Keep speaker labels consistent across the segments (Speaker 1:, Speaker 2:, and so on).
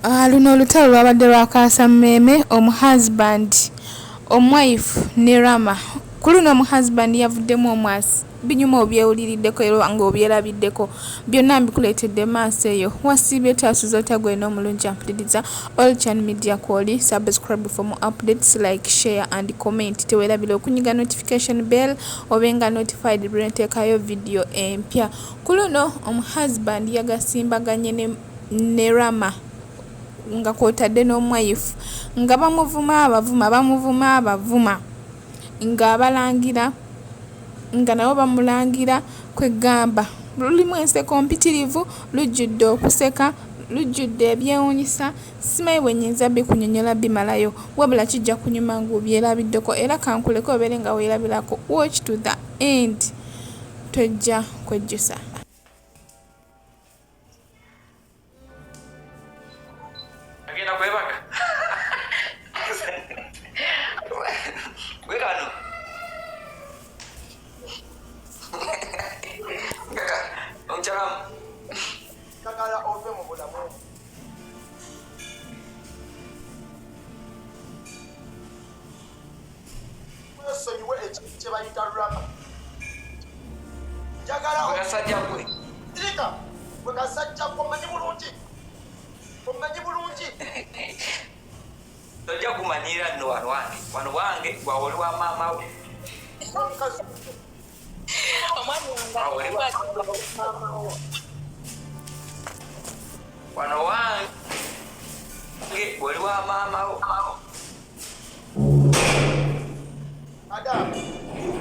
Speaker 1: Luno olutalo lwabadde lwakaasa mmeeme omuhusband omwife ne Rama. Ku luno omuhusband yavuddemu Omwasi. Binyuma obyewuliriddeko era nga obyerabiddeko byonna mbikuleetedde maaso eyo. Wasiibye taasuza otagwe n'omulungi ampuliriza All Channel Media Kwoli. Subscribe for more updates, like, share and comment. Teweerabira okunyiga notification bell obenga notified bwe nteekayo video empya. Ku luno omuhusband yagasimbaganye ne Rama nga kwotadde n'omwife nga bamuvuma abavuma nga abalangira nga nabo bamulangira kwegamba lulimu enseko mpitirivu, lujjudde okuseka, lujjudde ebyewuunyisa. Simanyi bwe nnyinza bikunyonyola bimalayo wabula kijja kunyuma ng'obyerabiddeko era kankuleko obeere nga weerabirako. Watch to the end, tojja kwejjusa.
Speaker 2: Agenda kwebaka gwekano omukyalamu
Speaker 3: njagala ove mu bulamu wesonyiwe ekintu kye bayita Rama. Njagala
Speaker 2: bwekasajja gwe
Speaker 3: tirika bwekasajja omanyi bulungi
Speaker 2: tojja kumanyira nno wano wange gwawoli wa maama we wano wange gwoli wa maama wo.
Speaker 3: Adamu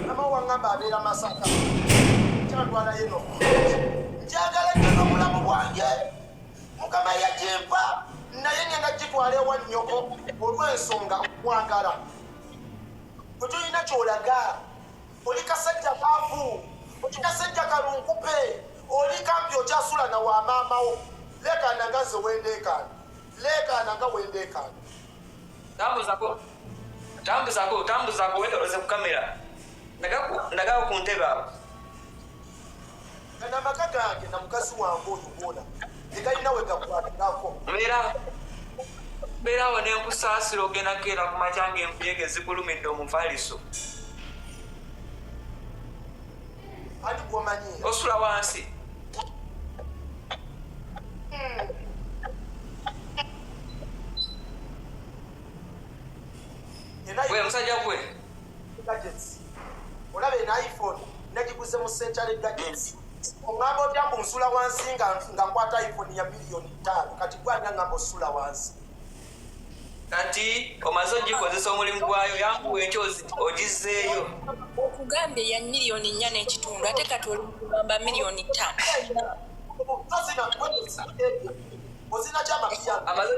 Speaker 3: mama wangamba abeera Masaka kyatwalayo no njagala nnyo omulamu bwange Mukama yagimpa naye ngenda gitwala ewa nnyoko olw'ensonga mwagala. Bwe tulina ky'olaga oli kasajja kaavu, oli kasajja kalunkupe, oli kampi okyasula na wa maamawo. Leekaana nga nze wendeekaana, leekaana nga wendeekaana.
Speaker 2: Tambuzako weetoloze ku kamera ndagawo ku ntebe awo.
Speaker 3: Gana amaka gange na mukazi wange oyo gwona tegalina we gakwatako.
Speaker 2: Beera awo n'enkusaasira ogenda keera ku makya ng'enkuyege zikulumidde omufaliso.
Speaker 3: Ani gw'omanyi
Speaker 2: Osula wansi. Gwe musajja gwe
Speaker 3: gadgets olaba ena iPhone nagiguze mu Century Gadgets. Ongamba otyambu nsula wansi nga nkwata iPhone ya $5,000,000 kati gwanga ngamba osula wansi.
Speaker 2: Kati omaze ogikozesa omulimu gwayo yanguwa ekyo ogizzeeyo.
Speaker 4: Okugambye ya $4.4 ate kati oli kugamba $5,000,000.
Speaker 3: Ozina kyamapiya
Speaker 2: amaze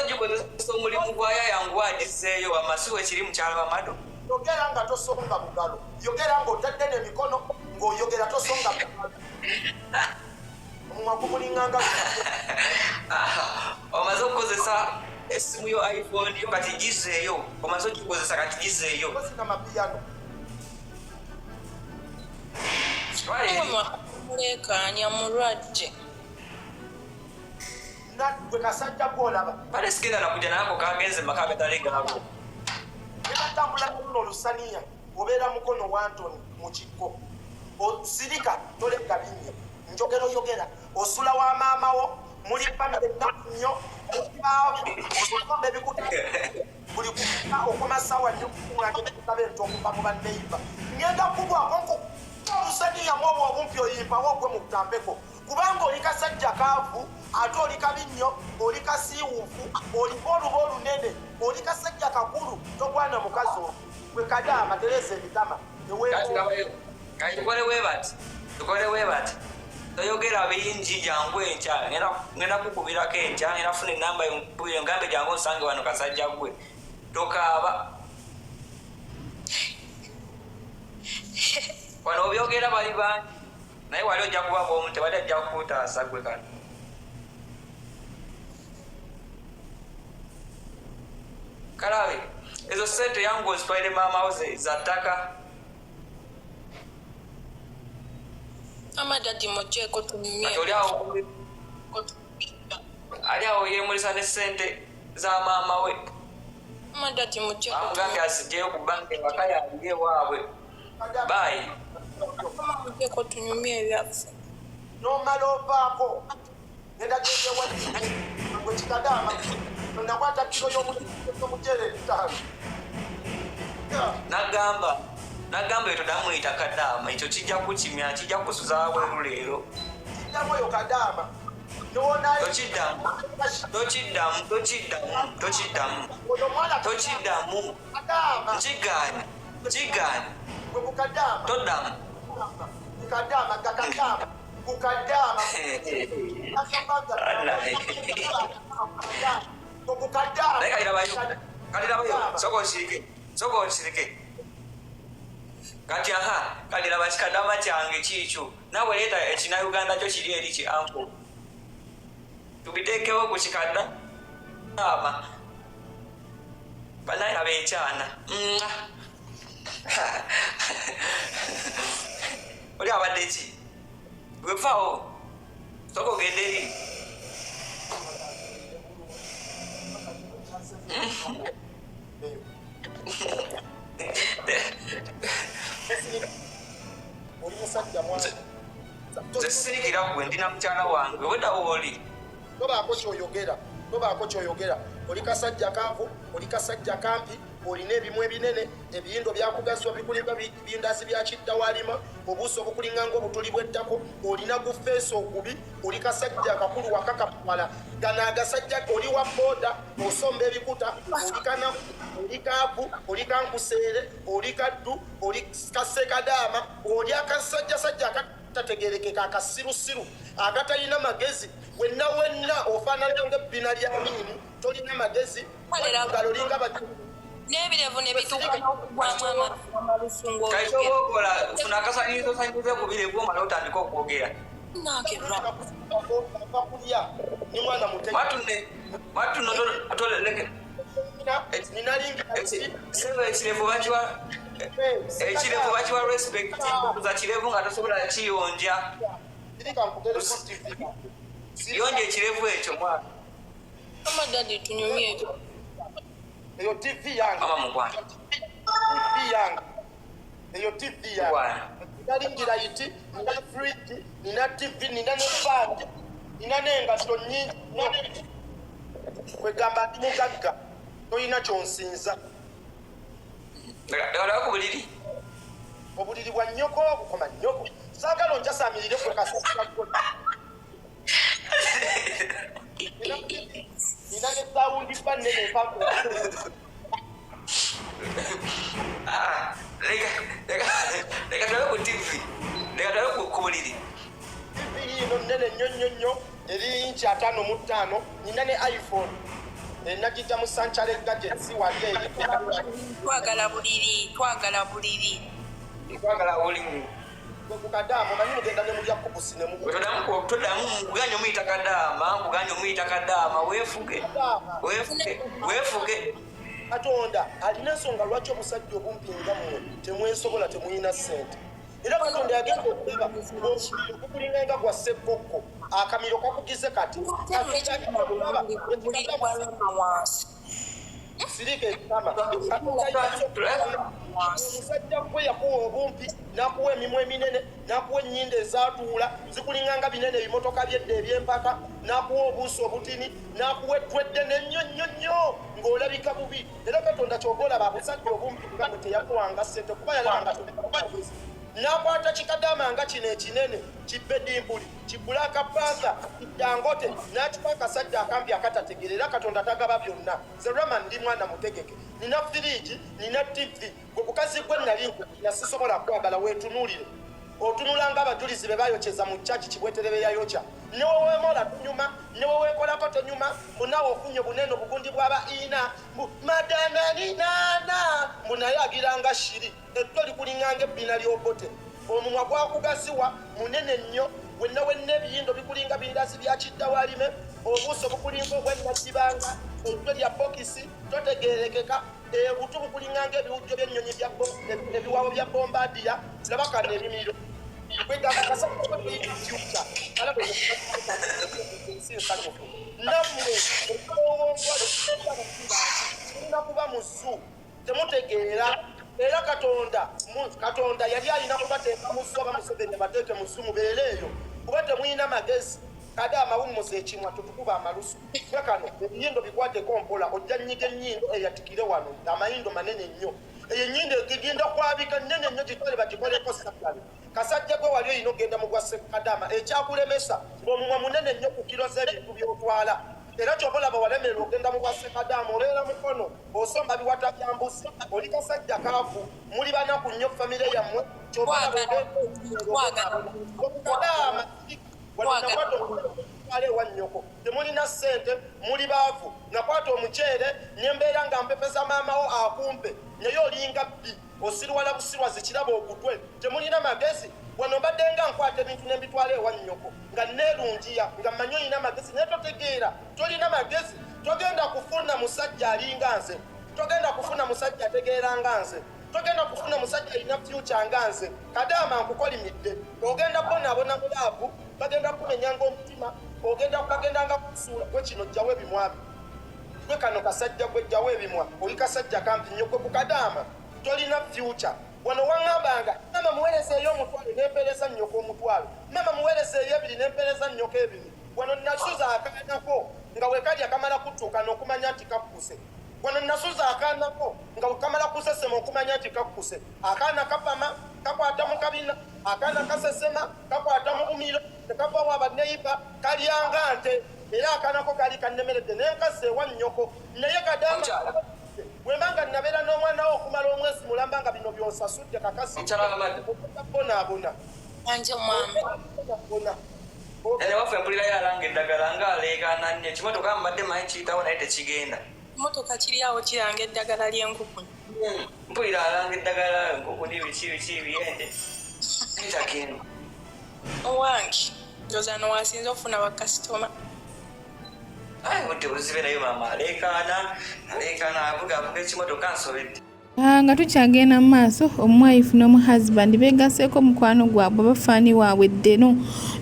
Speaker 2: ogikozesa omulimu gwayo yanguwa agizzeeyo. Amasiwa ekiri mukyala wa Mado.
Speaker 3: Yogera nga tosonga bugalo, yogera ng'otadde n'emikono ng'oyogera tosonga bugalo. Omumwa gumulinganga
Speaker 2: omaze okukozesa essimu yo iPhone yo kati gizzeeyo. Omaze ogikozesa kati gizzeeyo.
Speaker 3: ozina mapiyano.
Speaker 4: Muleekaanya mulwadde.
Speaker 3: Gwe kasajja gw'olaba
Speaker 2: Pale sigenda nakujja nako kagenze maka gatale gaabo.
Speaker 3: nebatambula luno olusaniya obeera mukono wa Antony mu kikko. Osirika tolega binnya njogera oyogera osula wa maamawo muli famire nnaku nnyo osomba ebikuta buli kuka okumasawa nyokukulagekutaba ento okuva mu banneiba ngenda kugwako olusaniya mwobo obumpi oyimpawo ogwe mu kutambeko kubanga oli kasajja kaavu ate oli kabi nnyo oli kasiiwuufu oliko oluba olunene oli kasajja kakulu togwana mukazi oyo gwe kadaama tereza emitama
Speaker 2: Tukole webati toyogera bingi jangu enkya ngenda kukubirako enkya ngenda funa enamba yo ngambe jangu nsange wano kasajja gwe tokaaba wano obyogera bali bangi naye wali ojja kuba bwomu tewali ajja kukutaasa gwe kano. Kalabe ezo sente yangu ozitwaire maama wo za ttaka.
Speaker 4: Amadadi mojeko tunyumye.
Speaker 2: Ali awo yemulisa ne ssente za maama we.
Speaker 4: Amadadi mojeko.
Speaker 2: Amugambye asijeyo ku banka waka yange waabwe. Bayi.
Speaker 4: Mojeko tunyumye ebyaffe.
Speaker 3: N'omala ovaako ngenda gende wali gwe kikadaama nakwata kiro y'omuceere 5.
Speaker 2: Nagamba eto damuyita kadaama ekyo kijja kukimya kijja kusuza wabweru leero.
Speaker 3: Kijjamu oyo kadaama
Speaker 2: Tokiddamu. Kigaanyi. Toddamu.
Speaker 3: Kukadaama.
Speaker 2: Kalirabayo. Soko osirike. Kati kaliraba kikadaama kyange kiikyo. Naawe leeta ekinauganda kyo kiri eri ki anko. Tubiteekewo ku kikadaama. Banaye abeekyana. Oli abadde ki? Wefaawo. Soko ogende eri. Nze sirikira gwe ndina mukyala wange wedda wooli.
Speaker 3: Tobaako kyoyogera. Oli kasajja kaavu, oli kasajja kampi, olina ebimu ebinene, ebiyindo byakugazibwa bikulinga bindazi bya kiddawalima, obuuso obukulinga ng'obutuli bw'ettako, olina gufeeso ogubi, oli kasajja akakulu wakakapala. Gano agasajja oli wa booda, osomba ebikuta, oli kanaku, oli kaavu, oli kankuseere, oli kaddu, oli kasekadaama, oli akasajjasajja akatategerekeka akasirusiru, agatalina magezi. Wenna ofaanana ng'ebbina lya miimu, tolina magezi, galolinga batu.
Speaker 4: N'ebirevu ne bituuka n'okugwamu amalusungu.
Speaker 2: Kayito okola funa akasanyirizo sanyize ku birevu omala otandika okwogera.
Speaker 3: Kulya ni mwana mutegeera.
Speaker 2: Watu toleleke. Ekirevu bakiwa respect za kirevu nga tosobola kiyonja. Yonja ekirevu ekyo mwana.
Speaker 4: Amadadi tunyumye ekyo.
Speaker 3: Eyo TV yange.
Speaker 2: Mama mugwana.
Speaker 3: TV yange. Eyo TV yange. Ndalingira iti, nina fridge, nina TV, nina n'ebbaandi, nina n'engato nnyingi. Kwegamba ndi mugagga, tolina kyonsinza.
Speaker 2: Ndagala ku buliri.
Speaker 3: Obuliri bwa nnyoko bukoma nnyoko. Saagala onjasaamirire kwe kasasira ggwe. Nina n'esawundi bba nnene empako.
Speaker 2: Leka tulabe ku TV. Leka tulabe ku buliri.
Speaker 3: TV yino nnene nnyo eri inchi 5.5. Nina ne iPhone. Nagijja mu Sanchale Gadgets wali eri.
Speaker 4: Twagala buliri.
Speaker 3: Kukadaama manyi mugenda ne mulya kubusi ne mugu.
Speaker 2: Todamu muganye omuyita kadaama weefuge.
Speaker 3: Katonda alina ensonga lwaki omusajja obumpinga mmwe temwesobola temuyina ssente. Era Katonda yagenda okulaba okukulinga nga gwa ssekkokko akamiro kakugize kati. Sirika ekitama. Omusajja gwe yakuwa obumpi, n'akuwa emimu eminene, n'akuwa ennyindo ezaatuula, zikulinga nga binene ebimotoka byedde eby'empaka, n'akuwa obuusi obutini, n'akuwa ettwedde n'ennyonnyo ng'olabika bubi. Era Katonda ky'oba olaba abusajja obumpi nga bwe teyakuwanga ssente kuba yalanga tolabagezi. N'akwata kikadaama nga kino ekinene, kibbedimbuli, kibulaka pantha, kidangote, n'akipa akasajja akampi akatategeera. Era Katonda tagaba byonna. Nze Rama ndi mwana mutegeke. Nina firiji, nina TV. Gwe bukazi gwe nali nkubira sisobola kwagala weetunuulire. Otunulanga abajulizi be bayokyeza mu kyaki kibweterebe yayokya. Ne weweemola tunyuma, ne weweekolako tonyuma, munawe ofunye bunene obugundi bw'aba ina. Madana ninana, munaye agiranga shiri. Etto likulinga ng'ebbina ly'obote. Omumwa gwakugaziwa munene nnyo, wenna ebiyindo bikulinga bindazi bya kiddawalime, obuuso bukulinga obwennakibanga, etto lya bokisi, totegeerekeka, obutu bukulinga ng'ebiwujjo by'ennyonyi ebiwaabo bya bombadiya, laba kano ebimiro. kwegamba kasajja kwe tulina future alaba ensanyufu nammwe tulina kuba mu zzu temutegeera era katonda yali alina kubateeka mu zzu abamuseveni bateeke mu zzu mubeere eyo kuba temulina magezi kade amawummuza ekimwa tutukuba amalusu gwe kano ebinyindo bikwateko mpola ojja nnyiga ennyindo eyatikire wano amayindo manene nnyo eyo ennyindo egenda kwabika nnene nnyo gitole bagikoleko saggale kasajja gwe wali oyina ogenda mu gwa sekadama ekyakulemesa ng'omumwa munene nnyo ku kiro z'ebintu by'otwala era kyobalaba walemerera ogenda mu gwa sekadama oleera mukono osomba biwata bya mbuzi oli kasajja kaavu muli banaku nnyo famire yammwe kyobalaba okukadama wale wanyoko temulina ssente muli baavu nakwata omuceere nyembeera nga mpepesa maamawo akumpe naye olinga bbi osirwala busirwa zikiraba okutwe temulina magezi wano mbadde nga nkwata ebintu n'embitwala ewanyoko nga neerungiya nga mmanyi olina magezi naye totegeera tolina magezi togenda kufuna musajja alinga nze togenda kufuna musajja ategeera nga nze togenda kufuna musajja alina fyuca nga nze kadaama nkukolimidde ogenda bonaabona mu laabu bagenda kumenyanga omutima bagendanga kusuula gwe kino jjawo ebimwabi gwe kano kasajja gwe jjawo ebimwa oli kasajja kampi nnyo gwe kukadaama tolina fyuca wano waŋŋambanga mama muweerezeeyo omutwalo n'empeereza nnyoko omutwalo mama muweerezeeyo ebiri n'empeereza nnyoko ebiri wano nasuza akaanako nga wekali akamala kutuuka n'okumanya nti kakkuse wano nasuza akaanako nga wekamala kusesema okumanya nti kakkuse akaana kapama kakwata mu kabina akaana kasesema kakwata mu bumiro tekavawo abaneiba kalyanga nte era akaanako kali kannemeredde nenkasa ewa nnyoko naye kadaama bwembanga nabeera n'omwana wo okumala omwezi mulamba nga bino byonsasudde kakasi bonaabona
Speaker 2: ene waffe mpulirayo alanga eddagala ng'aleekaana nnyo ekimotoka mbadde manyi kiyitawo naye tekigenda
Speaker 4: motoka kiri awo kiranga eddagala ly'enkukunyi
Speaker 2: mpulira alanga eddagala enkukuni biki biyende kitagenda
Speaker 4: owange ndoza nowasinza okufuna bakasitoma
Speaker 2: budde buzibe nayo maama aleekaana avuga ekimotoka nsobedde
Speaker 1: nga tukyagenda mu maaso omwife n'omuhusband beegaseeko mukwano gwabwe bafaani waabwe ddeno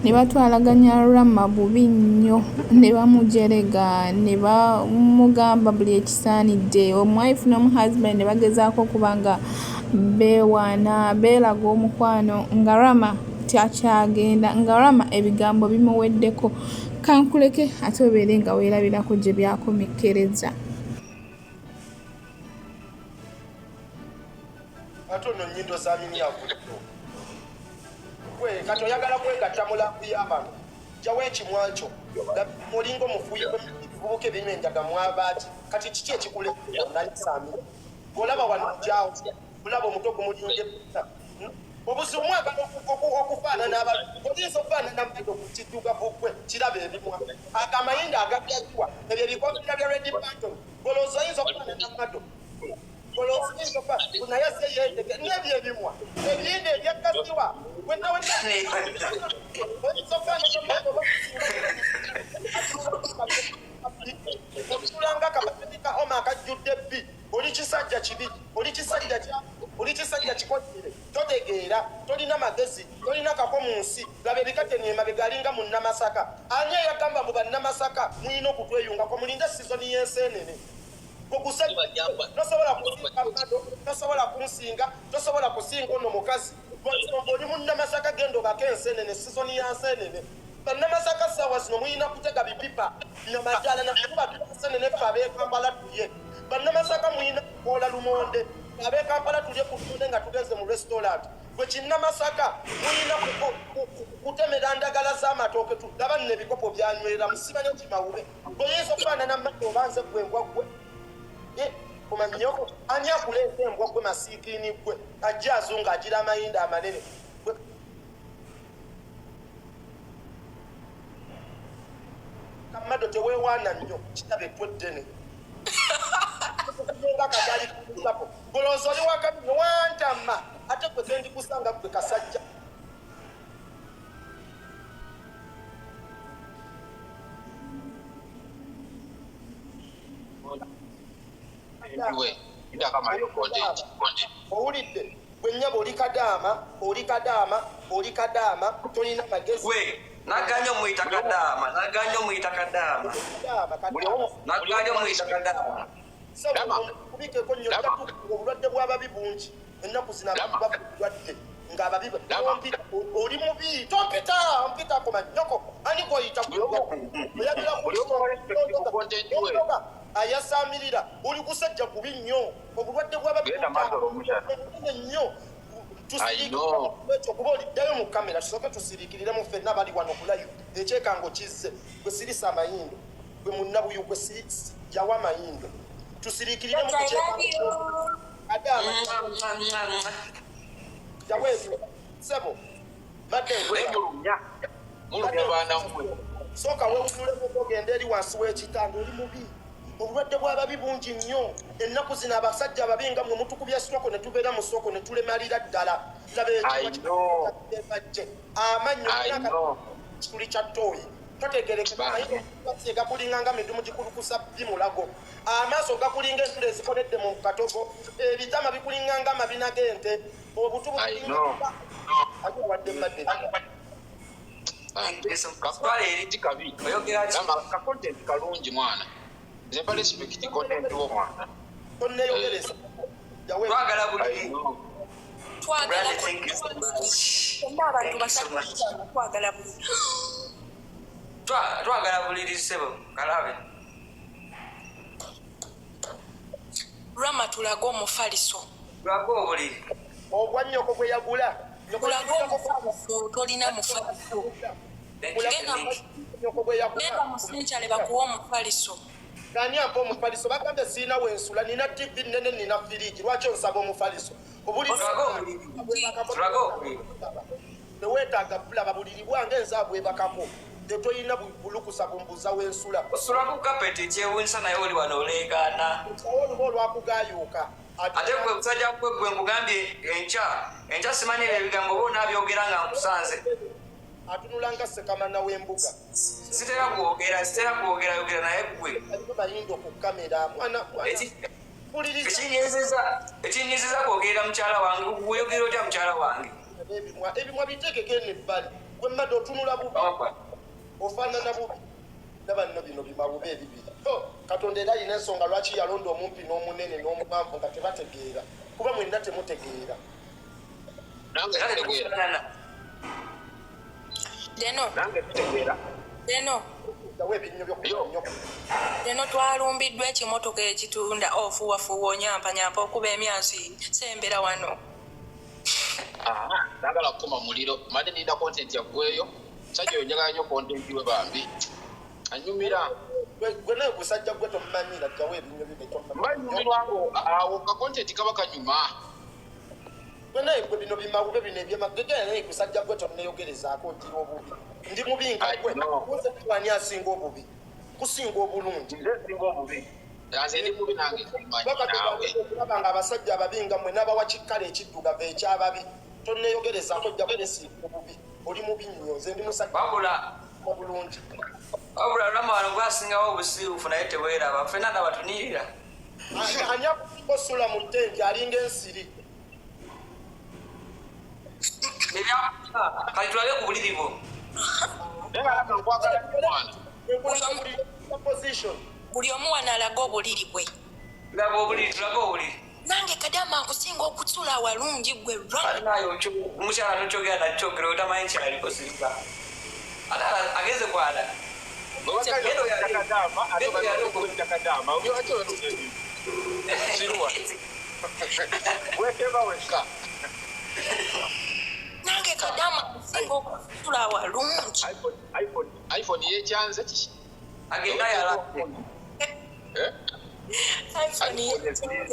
Speaker 1: ne batwalaganya Rama bubi nnyo ne bamujerega ne bamugamba buli ekisaanidde omwife n'omuhusband ne bagezaako okuba nga beewaana beelaga omukwano nga Rama tyakyagenda nga Rama ebigambo bimuweddeko kankuleke ate obeere nga weerabirako gye byakomekkereza
Speaker 3: atono nnyindo za minyakutto gwe kati oyagala kwegatta mulambu y'abano jjawo ekimwakyo mulinga omufuuyi ebivubuka ebirimu enjaga mwabaaki kati kiki ekikuleeta nayisaamira olaba wano jawo olaba omuto gumulinga obuzibu mwagala okufaanana abantu oyinza okufaanana Mado ku kiddugavu gwe kiraba ebimwa akamayinda agabyajjwa ebyo ebikofira bya Red Banton goloozi oyinza okufaanana Mado goloozi naye se yeetege nebyo ebimwa ebiyinda ebyakasiwa oyinza okufaanana okulanga akabatika oma akajjudde bbi oli kisajja kibi oli kisajja kikoddire totegeera tolina magezi tolina kako mu nsi laba ebikateneema begalinga mu Namasaka ani eyagamba mu bannamasaka mulina okutweyungako mulinde sizoni y'enseenene tosobola kunsinga tosobola kusinga ono mukazi oli mu Namasaka genda obako enseenene sizoni ya nseenene bannamasaka ssaawa zino mulina kutega bipipa namadala nakuba enseenene ffe abeekampala tulye bannamasaka mulina kukoola lumonde abeekampala tulye ku lumonde nga tugenze mu restaurant gwe kinnamasaka mulina kutemera ndagala z'amatooke tulaba nno ebikopo byanywera musibanya kimawube oyinza okufaanana Mado obanze gwe embwa gwe omanyoko ani akuleeta embwa gwe masiikiini gwe ajja azunga agira amayinda amanene Mado teweewaana nnyo kitaba etweddene goloozi oli wakati newantama ate gwe gendi kusanga gwe kasajja owulidde gwe nnyabo oli kadaama tolina magezi
Speaker 2: naganyo muyita kadaama
Speaker 3: kubikeko nnyo obulwadde bw'ababi bungi ennaku zina bulwadde ng'ababi oli mubi tompita koma nnyoko ani gwoyita oyabira ayasaamirira oli kusajja kubi nnyo obulwadde bw'ababi nnyo kuba oliddayo mu kamera tusooke tusiriikiriremu ffenna bali wano kulayo ekyekango kizze gwe sirisa amayindo gwe munnabuyu gwe yawa amayindo tusiriikiriremu yaweebyo sebo sooka wewunulemu ogenda eri wansi w'ekitanda oli mubi obulwadde bw'ababi bungi nnyo ennaku zino abasajja ababi nga mwe mutukubya sitoko ne tubeera mu soko ne tulemalira ddala labajje amannyo kituli kya ttooyi totegerekee gakulinga nga midumu gikulukusa bimulago amaaso gakulinga entula ezikonedde mu katogo ebitama bikulinga nga amabina g'ente obutubu wadde madde
Speaker 5: kakontenti kalungi mwana never respect content w'omwana
Speaker 3: tonneeyogereza
Speaker 2: twagala buli twagala buliri ssebo kalabe
Speaker 4: Rama tulaga omufaliso
Speaker 2: obuliri
Speaker 3: ogwa nnyoko gwe yagula
Speaker 4: tolina mufaliso genda musenkyale bakuwa omufaliso
Speaker 3: gani ampa omufaliso bagambye siina wensula nina tv nene nina firiji lwaki onsaba omufaliso teweetaaga bulaba buliri bwange enzaabu ebakako tetoyina bulukusa bumbuza wensula
Speaker 2: osula ku kapeti ekyewunisa naye oli wano oleekaana
Speaker 3: oluba olwakugayuuka
Speaker 2: ate gwe musajja gwe nkugambye enkya simanyira ebigambo oba onaabyogera nga nkusanze
Speaker 3: atunulanga sekamana w'embuga
Speaker 2: sitera kwogera yogera naye gwe
Speaker 3: bayindo ku kamera mwana
Speaker 2: ekinyizisa kwogerera mukyala wange weyogera otya mukyala wange
Speaker 3: ebimwa bitegeke nebbali gwe Mado otunula bubi ofaanana bubi nabanno bino bimawube ebibiri Katonda era alina ensonga lwaki yalonda omumpi n'omunene n'omuwanvu nga tebategeera kuba mwenna temutegeera
Speaker 4: Deno twalumbiddwa ekimotoka ekitunda ofuwafuwa onyampanyampa okuba emyansi sembera wano
Speaker 5: nagala kukoma muliro made ninda content yaggweyo sajja oyonjagala nnyo content we bambi anyumira
Speaker 3: gwe naye gusajja gwe tomumanyira jjawo ebinyo
Speaker 5: bimanyumirwango awo ka content kaba kanyuma
Speaker 3: gwe naye gwe bino bimawube bino ebyamagegera naye gusajja gwe tonneeyogerezaako ntira obubi ndi mubi nga gwe wani asinga obubi kusinga obulungi
Speaker 5: nze ndi mubi nange
Speaker 3: okulaba nga abasajja ababi nga mwe n'abawa kikkala ekiddugavu ekyababi tonneeyogerezaako jjawo nesinga obubi oli mubi nnyo nze ndi musajja obulungi
Speaker 2: wabula Rama wano gwasingawo obusiirufu naye teweeraba ffenna nabatunirira
Speaker 3: ani akosula mu ttenti alinga ensiri
Speaker 2: kati tulabe ku buliri bwo
Speaker 4: buli omu wano alaga obuliri bwe
Speaker 2: laga obuliri tulaga obuliri
Speaker 4: nange kadama akusinga okusula walungi gwe
Speaker 2: omukyala tokyogera nakyogera otamanyi kyaliko sirika ageze kwala
Speaker 4: nange kadama akusinga okusula walungi
Speaker 5: iphone yekyanze kiki
Speaker 2: agenda yala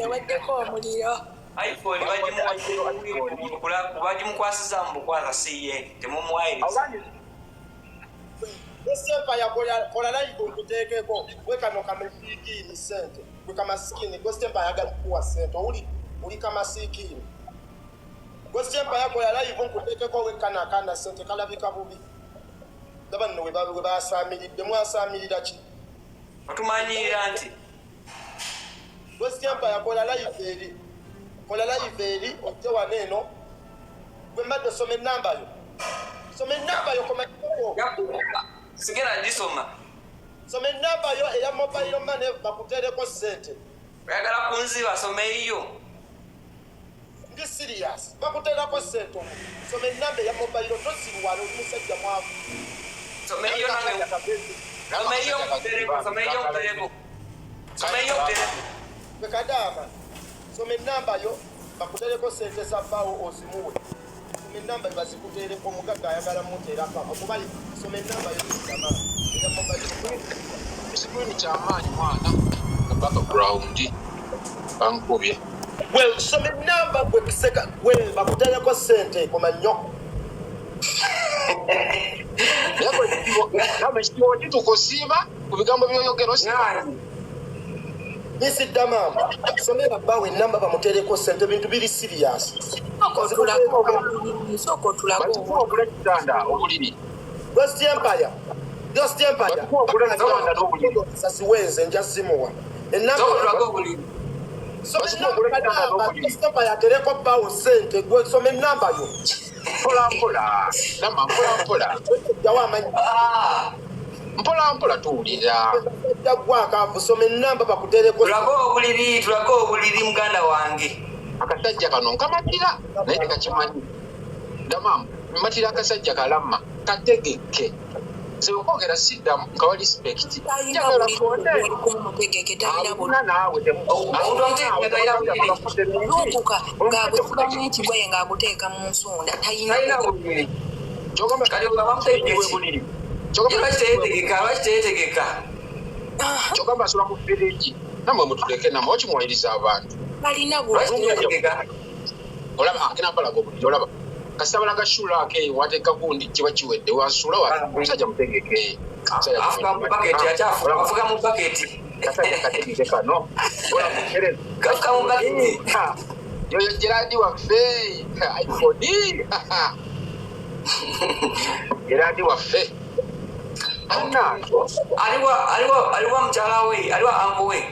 Speaker 4: ewaddeko omuliro
Speaker 2: iphone bagimukwasiza mu bukwasa siye temumuwayiriza
Speaker 3: esempa yakola live okuteekeko gwe kano kamasiikini sente gwe kamasikini gwe sempa ayagala kuwa sente oli kamasiikini gwe sempa yakola live nkuteekeko wekanakanda sente kalabika bubi daba nno we basaamiridde mwasaamirira ki
Speaker 2: otumanyirira nti
Speaker 3: gwe sempa yakola live eri kola live eri ojje waneeno gwe Mado some enamba yo komakoko
Speaker 2: sigera gisoma
Speaker 3: some enamba yo eya mobile money bakutereko sente
Speaker 2: oyagala kunziba someiyo
Speaker 3: ndi serious bakutereko sente some enamba eya mobile tosiruwala omusajja mwavu
Speaker 2: someiyo nange someiyo
Speaker 3: bekadama some enamba yo bakutereko sente sabawo ozimuwe some enamba bazikutereko omugaga ayagala muterako okuba some enamba yo eya mobile
Speaker 5: Sikuni chamaani mwana background bankubye
Speaker 3: well some enamba gwe kiseka gwe bakutereko sente komanyoko
Speaker 5: yako kama sio kitu kusiba kubigambo byoyogero sina
Speaker 3: nisidda mama somera bawe enamba bamutereko sente bintu biri serious
Speaker 4: soko tulago
Speaker 5: okulekitanda obuliri
Speaker 3: Ghost Empire sasi wenze njasimuwa enamba somera yatereko bawo sente gwe some enamba yo
Speaker 5: mpola tuwulira
Speaker 3: jagwakavu some enamba bakutereko
Speaker 2: tulago obuliri muganda wange
Speaker 5: akasajja kano nkamatira naye tekakimanyi damamu mmatira akasajja kalama kategeke seokwogera siddamu nkawa respect jagala
Speaker 4: talina
Speaker 5: naawe
Speaker 4: lutuka ng'agusibamu ekigwaye ng'aguteeka mu nsunda talina
Speaker 5: kyogamba asula mu village namwe mutuleke namwe okimwayiriza abantu
Speaker 4: balina
Speaker 5: olaba agenda mpalaga obuliri olaba kasabala gashula akeeyo wateeka gundi kiba kiwedde wasula omusajja mutegeke
Speaker 2: afuga mu baketi
Speaker 5: kasajja kategeke kano yoyo geradi waffe ipodi geradi waffe
Speaker 2: aliwa mukyala we aliwa ango we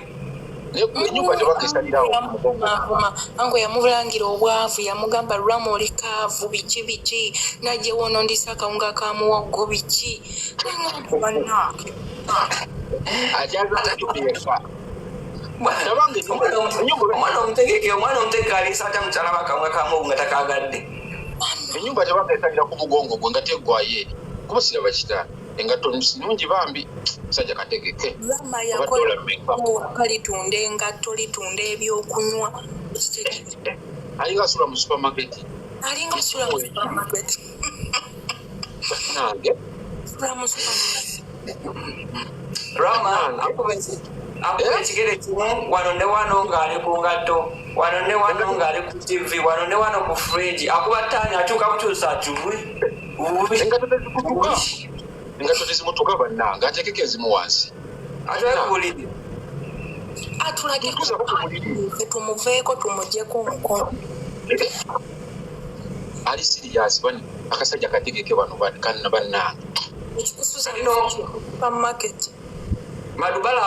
Speaker 5: enyumba tebakesalirawo
Speaker 4: ango yamubulangira obwavu yamugamba Rama oli kaavu biki najje wono ndisa akawunga ka muwoggo biki bannange
Speaker 5: ajazaatubyeka
Speaker 2: omwana omutegeke alisa ata mukyala bakawunga kamuwogo nga takagadde
Speaker 5: enyumba tebakesalira ku mugongo gwe nga teggwayo eri kuba siraba kitanda engatto nungi bambi musajja kategeke
Speaker 4: Rama yakola litunda engatto litunda ebyokunywa
Speaker 5: alinga asula mu supermarket nange
Speaker 2: Rama akuba ekigere kimu wano ne wano ng'ali ku ngatto wano ne wano ng'ali ku TV wano ne wano ku fridge akuba ttaani atuuka kukyusa atuwe
Speaker 5: engatto tezimutuka bannange ateekeko ezimu wansi
Speaker 2: atwebuliri
Speaker 4: atulage tumuveeko tumugyeko omukono
Speaker 5: ali siriyasi bani akasajja kategeke bano kanna bannange
Speaker 4: ekikusuza supermarket
Speaker 2: madubala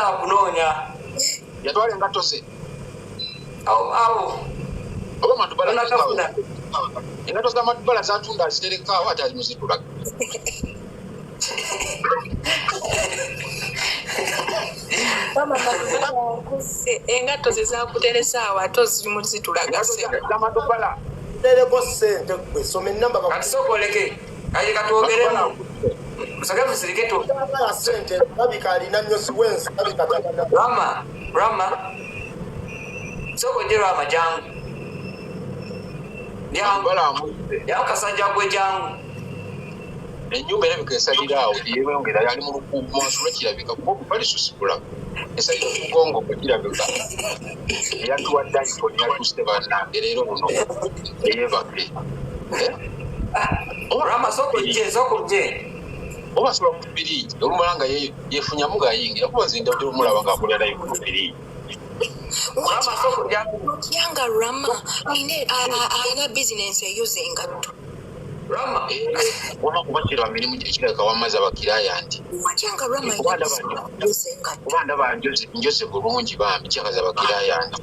Speaker 2: akunoonya
Speaker 5: yatwala engatto ze
Speaker 2: awo
Speaker 5: oba madubala engatto za madubala zatunda aziterekaawo ate azimuzitulaga
Speaker 4: engatto zezakuteresaawo ate ozimuzitulaga
Speaker 5: zamadubala
Speaker 3: tereko sente gwe some enamba
Speaker 2: katisokoleke aye katwogeremu musage musiriketo
Speaker 3: sente babika alina nnyo siwenzi babikatakana
Speaker 2: Rama sokojje Rama jangu jangu kasajja gwe jangu
Speaker 5: ennyumba erabika esaliraawo yeyongera yali mu lukuubu mwasula kirabika kuba okupali susikula esalira omugongo gwe kirabika eyatuwadde iponi yatuste bannange leero buno eyebake
Speaker 2: Rama sokojje
Speaker 5: oba asula mu biriji olumala nga yefunyamu ng'ayingira kuba nze ndabudde omulaba ng'akolera live mu biriji
Speaker 4: otyanga Rama alina bizinensi eyuza engatto
Speaker 5: wama kuba kira mirimu ekirabika wamaze abakiraya nti
Speaker 4: watyanga Rama
Speaker 5: kuba ndaba njoze bulungi bambi kyakaza abakiraya nti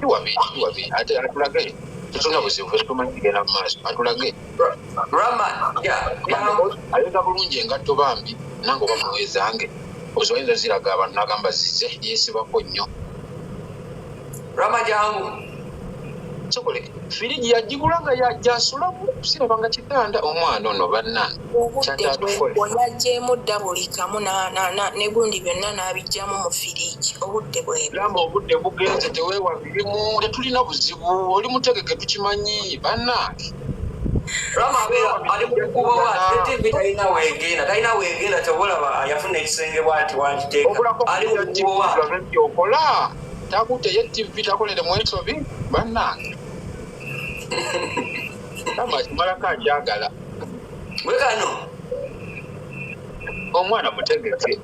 Speaker 5: tuwabe ate atulage tutuna buzibu tumanyi kigenda mu maaso atulage
Speaker 2: Rama
Speaker 5: ayota bulungi engatto bambi nange bamuwezange ozoyinza ziraga abantu nagamba zize yesibako nnyo
Speaker 2: Rama jangu
Speaker 5: sokole firiji yagigula nga yajasulamu sirabanga kitanda omwana ono bannange
Speaker 4: kyatatukole dabulikamu ne gundi byonna n'abijjamu mu firiji obudde
Speaker 5: bwegamba obudde bugenze teweewabirimu tetulina buzibu oli mutegeke tukimanyi bannange
Speaker 2: Rama ali mukuba wati talina weegenda tobolaba yafuna ekisenge bwati wagiteeka ali mukuba
Speaker 5: wati okola takute ye TV takolere mu ensobi bannange Rama kimalako ajagala
Speaker 2: wekano
Speaker 5: omwana mutegeke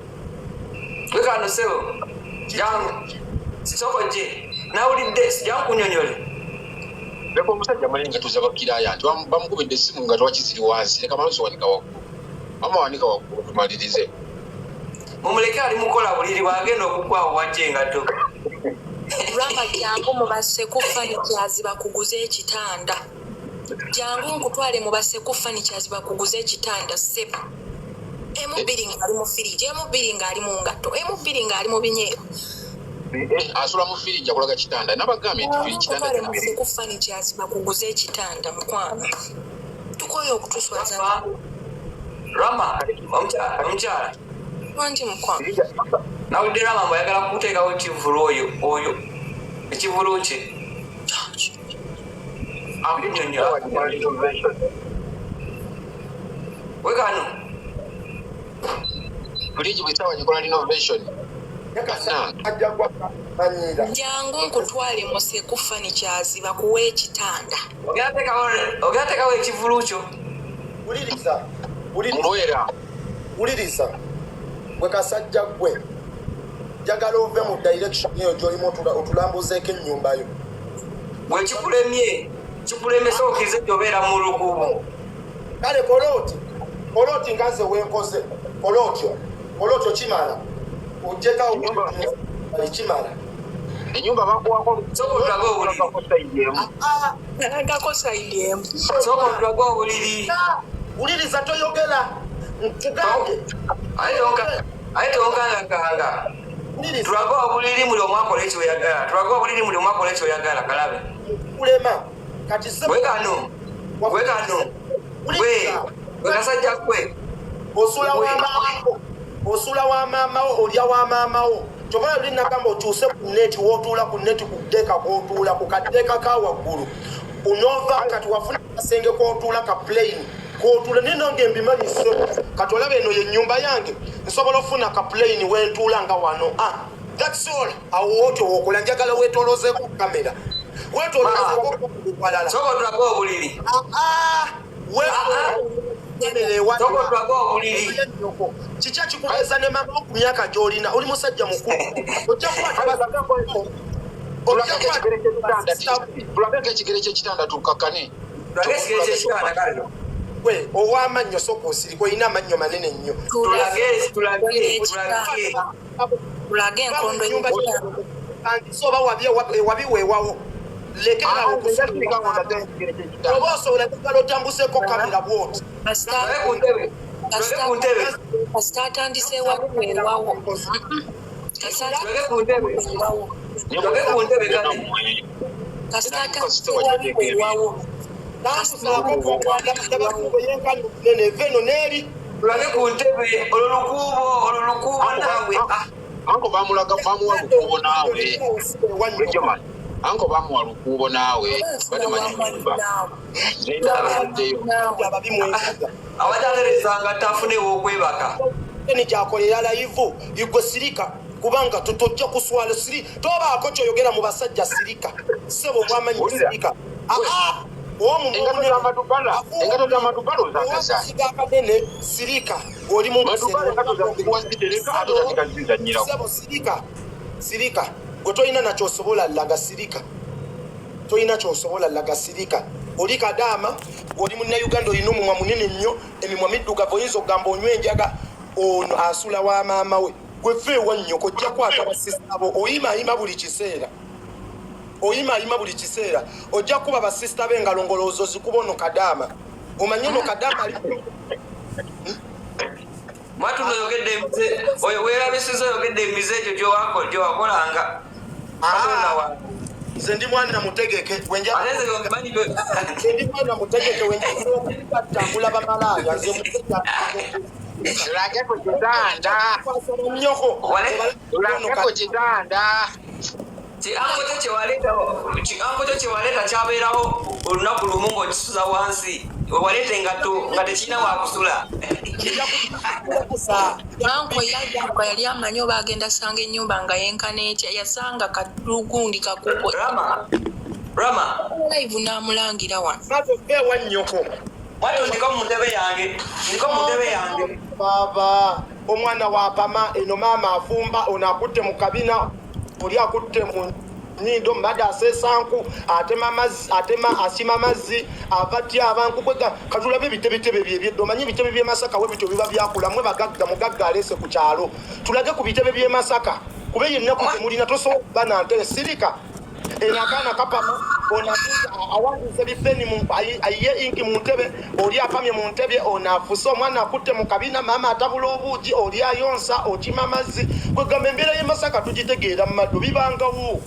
Speaker 2: wekano sebo jangu sisoko je nawulidde sijangu kunyonyole
Speaker 5: leko omusajja malenga tuza bakiraya nti bamukubidde essimu nga twakiziri wansi leka maloso wanika waggulu mama wanika waggulu tumalirize
Speaker 2: mumuleke ali mukola buliri bwagenda okukwawo wajje engato
Speaker 4: Rama jangu mubase kufani kyaziba kuguza ekitanda jangu nkutwale mubase kufani kyaziba kuguza ekitanda sebo emubiri ngaali mu firiji emubiri ngaali mu ngato emubiri ngaali mu binyeero
Speaker 5: asula mu firiji akulaga kitanda nabagambye nti firiji kitanda
Speaker 4: mubase kufani kyaziba kuguza ekitanda mukwano tukoye okutuswaza
Speaker 2: Rama omukyala
Speaker 4: wangi mukwano
Speaker 2: nawulidde Rama mwayagala kuteekawo ekivulu oyo ekivulu kye wekano
Speaker 5: firiji bwesaawa gikola renovation
Speaker 4: jangu nkutwale muse kufani kyaziba kuwa ekitanda
Speaker 2: ogeateekawo ekivulu kyo
Speaker 3: wuliriza gwe kasajja gwe jagala ove mu direction eyo gyolimu otulambuzeeko ennyumba yo
Speaker 2: bwe kikulemye sookize gyobeera mu lukubu
Speaker 3: kale koloti nga nze wenkoze kolotyo kimala ojjekawo kimala
Speaker 5: enyumba bakuwako
Speaker 4: nalagako saidi emu
Speaker 2: sooka otulaga obuliri
Speaker 3: wuliriza toyogera ntugambe
Speaker 2: aye tonkangakanga tulaga obuliri muli omwakola ekyoyagala kalabe
Speaker 3: kulema kati
Speaker 2: wekano wekasajja kwe
Speaker 3: osula wa maamawo olya wa maamawo kyobala luli nagamba okyuse ku neti wootuula ku neti ku ddeeka kootuula ku kaddeeka ka waggulu onova kati wafuna kasenge kootuula ka plane kootuula ninonge mbimanyiso kati olaba eno ye nnyumba yange nsobola ofuna ka plane wentuula nga wano that's all awo wotyo wookola njagala weetolozeeko kamera weetolozeeko walala
Speaker 2: sokotulaga obuliri
Speaker 3: kikya kikubeeza ne mama ku myaka gy'olina oli musajja mukulu
Speaker 5: tulabeko ekigere kyekitanda tukakane
Speaker 3: gwe ow'amannyo soka osirika olina amannyo manene nnyo
Speaker 4: tulage enkondo
Speaker 3: so oba wabiweewawo lekerawo oba osobola kugala otambuseeko kamera bwoti
Speaker 4: kasita atandise wabiweewawo kasita atandise wabiweewawo
Speaker 3: veno neri
Speaker 2: tulage ku ntebe olulukuubo naawe
Speaker 5: anko bamuwa lukuubo naawe anko bamuwa lukuubo naawe batemanyiba
Speaker 2: abajalerezanga tafunewo okwebaka
Speaker 3: ni kyakolera layivu igwe sirika kubanga tutojja kuswala siri tobaako kyoyogera mu basajja sirika sebo bwamanyi sirika
Speaker 5: engato z'amadubalo
Speaker 3: zagasakanene sirika oli sirika gwe tolina nakyosobola laga sirika tolina kyosobola laga sirika oli kadaama oli munnayuganda olina omumwa munene nnyo emimwa middugavu oyinza okugamba onywa enjaga ono asula wa maama we gwe feewa nnyo kojja kwata basisabo oyimayima buli kiseera oyima buli kiseera ojja kuba basista b'engalo ngoloozo zikubono kadaama omanyi no kadaama
Speaker 2: Mwatu no yogedde emize oyo weerabisiza oyogedde emize egyo gyowakolanga
Speaker 3: nze ndi mwana mutegeke
Speaker 2: ndi
Speaker 3: mwana mutegeke wenjatambula bamalaaya nze
Speaker 5: tulage ku kitanda
Speaker 2: kiango kyo kyewaleeta kyabeerawo olunaku lumu ng'okisuza wansi wewaleeta engatto nga tekirina wakusula
Speaker 4: Manko yali amanyi oba agenda sanga ennyumba nga yenkana etya yasanga kalugundi kakuko
Speaker 2: Rama
Speaker 4: live n'amulangira wano
Speaker 3: ewa nnyoko
Speaker 2: watu ndiko mu ntebe yange
Speaker 3: baba omwana wa pama eno maama afumba ono akutte mu kabina oli akutte mu nyindo mada asesanku asima amazzi avatya abantu kwega katulabe bitebetebe byebyo omanyi bitebe bye Masaka we bityo biba byakula mwe bagagga mugagga alese ku kyalo tulage ku bitebe bye Masaka kube yenna ku mulina toso bana ntene sirika enakana kapama ona awandize bifeni mu aye inki mu ntebe oli apamye mu ntebe ona afuso omwana akutte mu kabina mama atabula obuugi oli ayonsa okima amazzi kwegamba embeera ye Masaka tugitegeera mu Mado bibangawo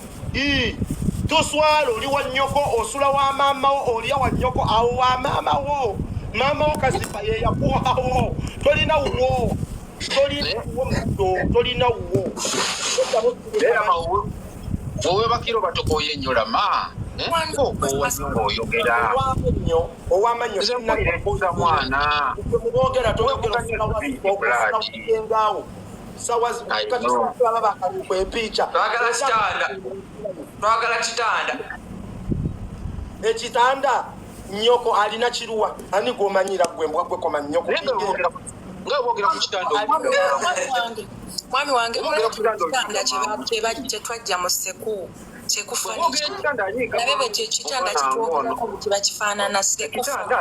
Speaker 3: toswala oli wa nnyoko osula wa maamawo oli wa nnyoko awo wa maamawo kasipa ye yakuwawo tolina wuwo
Speaker 5: wowe bakiro batokoye ennyo Lama oyogera
Speaker 3: owamanyo
Speaker 5: mwana
Speaker 2: twagala kitanda
Speaker 3: ekitanda nnyoko alina kiruwa ani gwomanyira gwe mbwagwe koma nnyoko
Speaker 5: nga boogera ku kitanda
Speaker 4: mwami wange kitanda kyetwajja mu seku sekufanabe bwekyo ekitanda kiba kifaanana
Speaker 5: ekitanda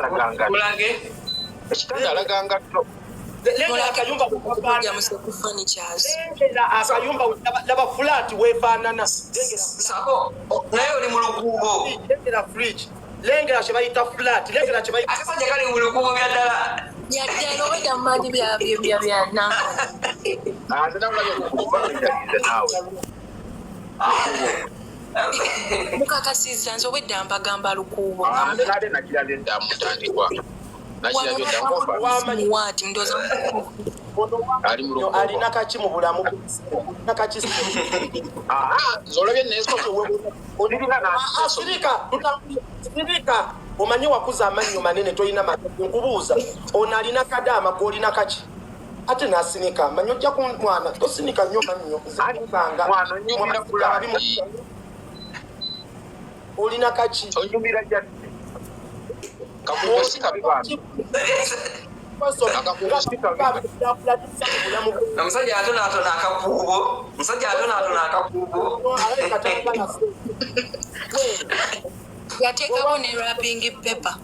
Speaker 5: alaganga tto
Speaker 3: akayumba laba fulaati weefaanana
Speaker 2: naye oli mu lukuubo
Speaker 3: lengera fridge lengera kye bayita fulaati lengera kye bayita
Speaker 2: akasajja kali mu lukuubo byaddala
Speaker 4: byaddala owedda mumanyi byanankana mukakasiza nze obwedda mbagamba lukuubo
Speaker 5: nale nakiraze dda mutandikwa
Speaker 4: muwaati ndoza
Speaker 3: alina kaki mu bulamu
Speaker 5: zolabye
Speaker 3: sirika omanyi wakuza amannyo manene tolina nkubuuza ono alina kadaama gwolina kaki ate nasinika manyi ojja ku mwana tosinika nnyo mannyo olina kaki
Speaker 2: omusajja atonaatona akakuubo
Speaker 4: yateekako ne wrapping paper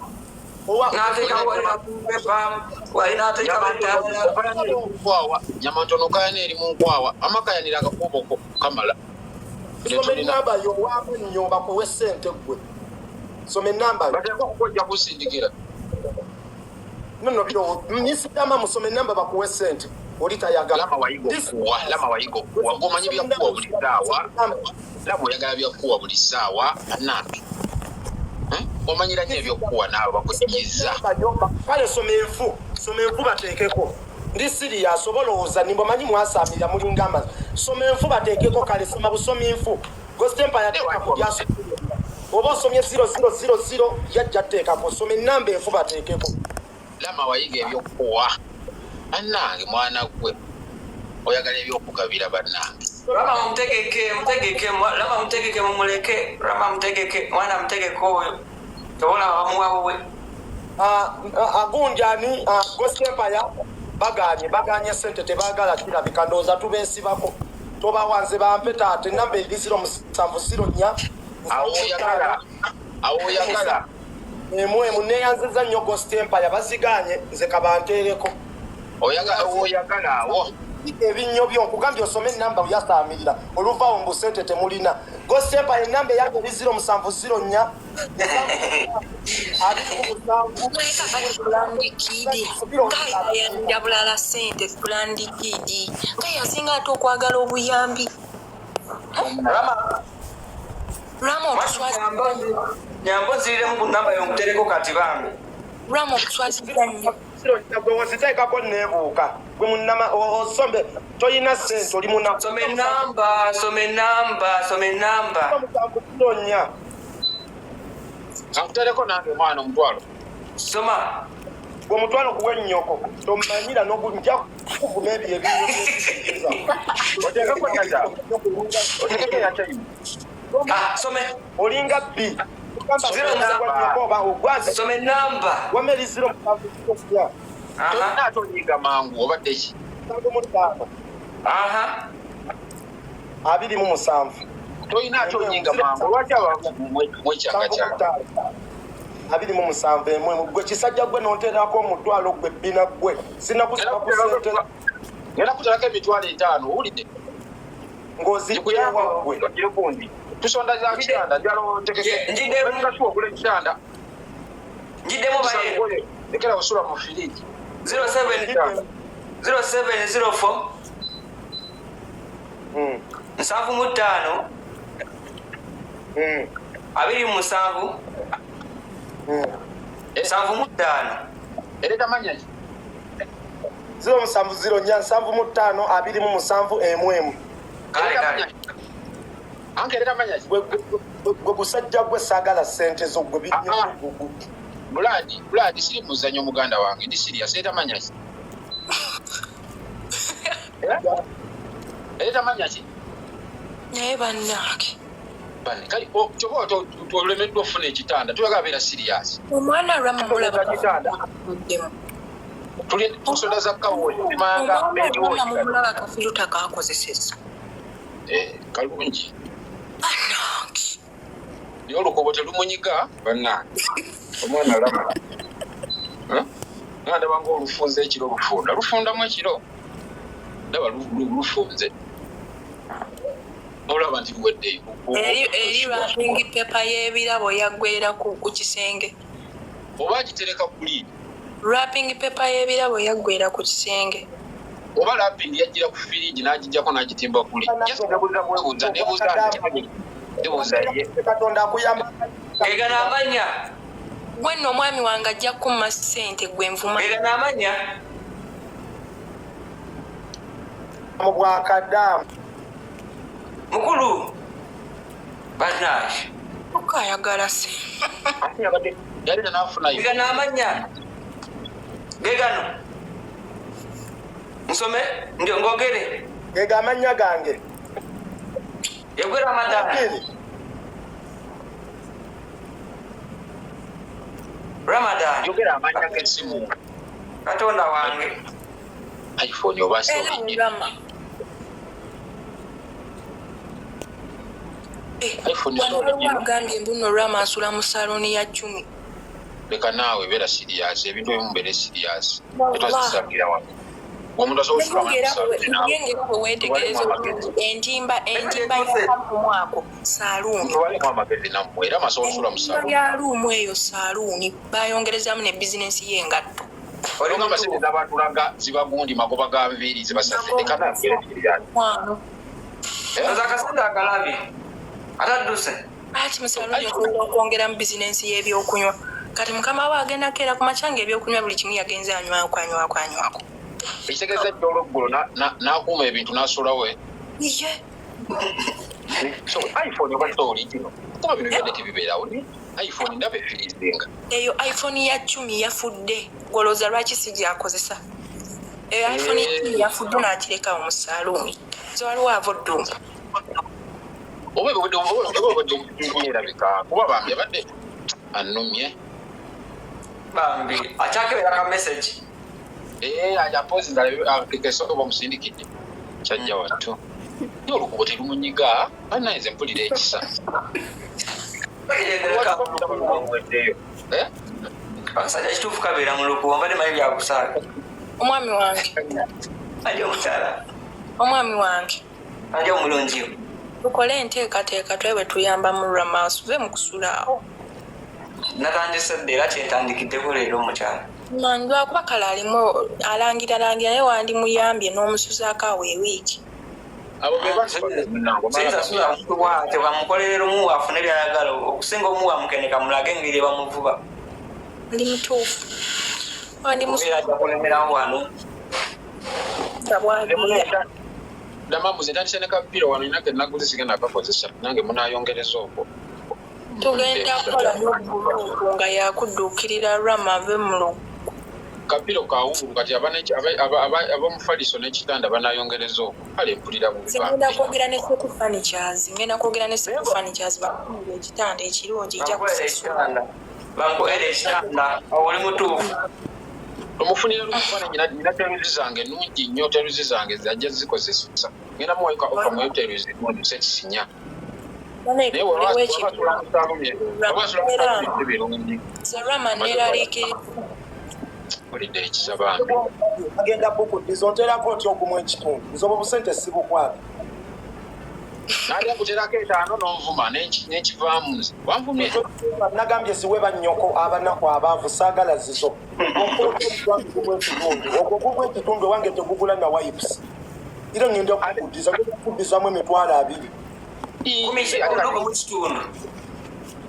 Speaker 5: nyama ntono kayana eri mu nkwawa amakayanira akakuubo kamala
Speaker 3: some enamba yo wamannyo bakuwe ssente gwe some enamba
Speaker 5: bateeka okujja kusindikira
Speaker 3: nono biro nisidama musome enamba bakuwe ssente oli tayagala
Speaker 5: Lama wayigo kuwa ngomanyi byakuwa buli ssaawa Lama oyagala byakuwa buli ssaawa anange omanyira nnyo ebyokuwa naawe bakusinyiza
Speaker 3: kale soma enfu bateekeko ndi sirias oba olowooza nimbamanyi mwasaamira mulinga amazi soma enfu bateekeko kale soma busomi enfu gostempa yateeka ku byaso oba osomye 0000 yajja teekako soma enamba enfu bateekeko
Speaker 5: Lama wayiga ebyokuwa anange mwana gwe oyagala ebyokugabira bannange
Speaker 2: Rama mutegeke mumuleke Rama mutegeke mwana mutegeke oyo tobona bamuwabo we
Speaker 3: agundi ani gosempaya baganye sente tebagala kirabika ndooza tubeesibako tobawanze bampe taate namba eri 0704
Speaker 5: awo oyagala
Speaker 3: emu neyanziza nnyo gosempaya baziganye nze kabanteereko
Speaker 5: oyagala awo
Speaker 3: ebinnyo byo nkugambye osome enamba oyasaamirira oluvaawo mbu sente temulina gosepa enamba eyange eri 0704
Speaker 4: yandya bulala sente kulandikidi nga yasinga ate okwagala obuyambi Rama
Speaker 2: nyambo ziremu ku namba y'omutereko kati bambi
Speaker 4: Rama okuswazibwa nnyo
Speaker 3: gwe woziteekako neebuuka gwe munama osombe toyina sente oli munaku
Speaker 2: some enamba
Speaker 3: nya
Speaker 5: akutereko nange mwana omutwalo
Speaker 2: soma
Speaker 3: gwe omutwalo kuwa ennyoko tomanyira nja kuvuma ebyo ebintu
Speaker 5: oteekeko yata oteekeko yata
Speaker 2: some
Speaker 3: olinga bbi
Speaker 2: some enamba
Speaker 3: wameri 0
Speaker 5: tolina ate onyiga mangu obadde ki
Speaker 3: 27
Speaker 5: tolina ate onyiga mangu lwaki mwekyanga kyange
Speaker 3: 27 emwe gwe kisajja gwe n'oteerako omutwalo gwe bbina gwe sinakusaba ku sente
Speaker 5: era kuterako emitwalo 5 owulidde
Speaker 3: ng'ozikuyawa gwe
Speaker 5: tusonda za kitanda njalotekekengasiwa ogula ekitanda
Speaker 2: njiddemu bayero
Speaker 5: lekera osula mu firiji
Speaker 2: 0704 7 5 7
Speaker 5: ereta manyaki
Speaker 3: 070 emwemu
Speaker 5: anke ereta manyaki
Speaker 3: gwe gusajja gwe saagala sente zo gwe binnyo
Speaker 5: buladi siri muzanyo muganda wange ndi sirias ereta manyaki ereta manyaki
Speaker 4: naye bannange
Speaker 5: kale kyoba olemeddwa ofuna ekitanda tuyagala beera sirias
Speaker 4: omwana Rama
Speaker 5: tusonda za kawoimanga
Speaker 4: mulaba kafiruta kakozesesa
Speaker 5: kalungi
Speaker 4: bannange
Speaker 5: naye olukobo telumunyiga bannange omwana Rama ndaba ngaolufunze ekiro lufundamu ekiro ndaba lufunze olaba nti luweddeyo
Speaker 4: eri wrapping paper y'ebirabo yaggwera ku kisenge
Speaker 5: oba agitereka kuli
Speaker 4: wrapping paper y'ebirabo yaggwera ku kisenge
Speaker 5: oba lapping yajjira ku firiji n'agijjako n'agitimba kuli nebuuza nebuuza ye
Speaker 3: katonda akuyamba
Speaker 2: egana amanya
Speaker 4: gwe nno omwami wange ajja kumma ssente gwe nvuma
Speaker 2: egana amanya
Speaker 3: mu bwakadamu
Speaker 2: mukulu bannange
Speaker 4: okayagala se
Speaker 5: yalina n'afunayo
Speaker 2: egana amanya gegano nsome ndio ngogere
Speaker 3: gega amanya gange
Speaker 2: yegwe Ramadan
Speaker 5: yogera amanya g'essimu
Speaker 2: katonda wange
Speaker 5: iphone oba solinye
Speaker 4: wagambye mbuno Rama asula mu saloni ya 10
Speaker 5: leka naawe beera sirias ebintu ebimu beere sirias etwazisagira wano omuntu asobola
Speaker 4: wetegereza entimba yakumwako saluuni
Speaker 5: amagezi nammwe era amasobola osula mu saluuni
Speaker 4: yaluumu eyo saluuni bayongerezamu ne bizinensi y'engatto
Speaker 5: olingamba sente zabatulaga zibagundi magoba ga nviiri
Speaker 2: zakasente akalabi atadduse
Speaker 4: ati musaluuni osobola okwongera mu bizinensi y'ebyokunywa kati mukama we agenda keera ku macanga ebyokunywa buli kimu yagenza anywako
Speaker 5: ekitegeeza edda olweggulo n'akuuma ebintu n'asulawe
Speaker 4: iye
Speaker 5: iphone oba tooli kino kuba bino byadde tebibeerawo ni iphone ndaba efirizinga
Speaker 4: eyo iphone ya 10 yafudde golooza lwaki sigyakozesa eyo iphone ya 10 yafudde n'akirekawo mu saluuni waliwo avodumba
Speaker 5: oba obadde erabika kuba bambi abadde annumye
Speaker 2: bambi akyakebera ka message
Speaker 5: apozi ngesoba omusindikidde kyajja wattu naye olukubo terumunyiga anayinza mpulira ekisa
Speaker 2: akasajja kituufu kabeera mu lukubo mbadde manyi byakusaaga
Speaker 4: Omwami wange.
Speaker 2: Ajo mutala.
Speaker 4: Omwami wange.
Speaker 2: Ajo mulungi.
Speaker 4: Tukole enteekateeka twebe tuyamba mu Rama asuve mu kusulaawo.
Speaker 2: Natandise dde era kyentandikiddeku leero omukyala.
Speaker 4: Manjwa kuba kale alimu alangira naye wandimuyambye n'omusuzaako awo ewiiki.
Speaker 5: Abo be basula
Speaker 2: Siyinza sula muntu bw'atyo bamukolerera omuwa afune by'ayagala okusinga omuwa mukeneka mulage engeri bamuvuba.
Speaker 4: Ndi mutuufu. Wandimusuza
Speaker 2: Ajja kulemerawo wano.
Speaker 4: bw'agira.
Speaker 5: Dama muzitandise ne kapiro wano inake naguzi sigenda akakozesa nange munaayongereza okwo.
Speaker 4: Tugenda kukola n'obbuloopu nga yakudduukirira Rama ave mu lugu.
Speaker 5: Kapiro kawuru kati abamufaliso n'ekitanda banaayongereza okwo kale mpulira bubi.
Speaker 4: Ngenda kwogera ne Sekufanicas bakuumira ekitanda ekirungi ejja kusasula.
Speaker 2: Bankuere ekitanda oli mutuufu.
Speaker 5: Omufunira lukufaananyi nina teruzi zange nnungi nnyo teruzi zange zajja zikozesa. Ngenda muwaika okamuyo teruzi nnungi sekisinya. Naye wabasula mutamu birungi.
Speaker 4: Rama neeraliikiriza.
Speaker 5: Olidde ekisa bambi.
Speaker 3: Agenda kukuddiza onterako otya ogumu ekitundu nzoba obusente sibukwaga.
Speaker 5: Naali akuterako etaano n'onvuma n'ekivaamu nze. Wanvumye.
Speaker 3: Nagambye ziwe bannyoko abanaku abaavu saagala zizo. Ogwo gugwa ekitundu wange tegugula na wipes. Era ngenda kukuddizamu emitwalo 2.
Speaker 2: Kumi kitundu mu kitundu.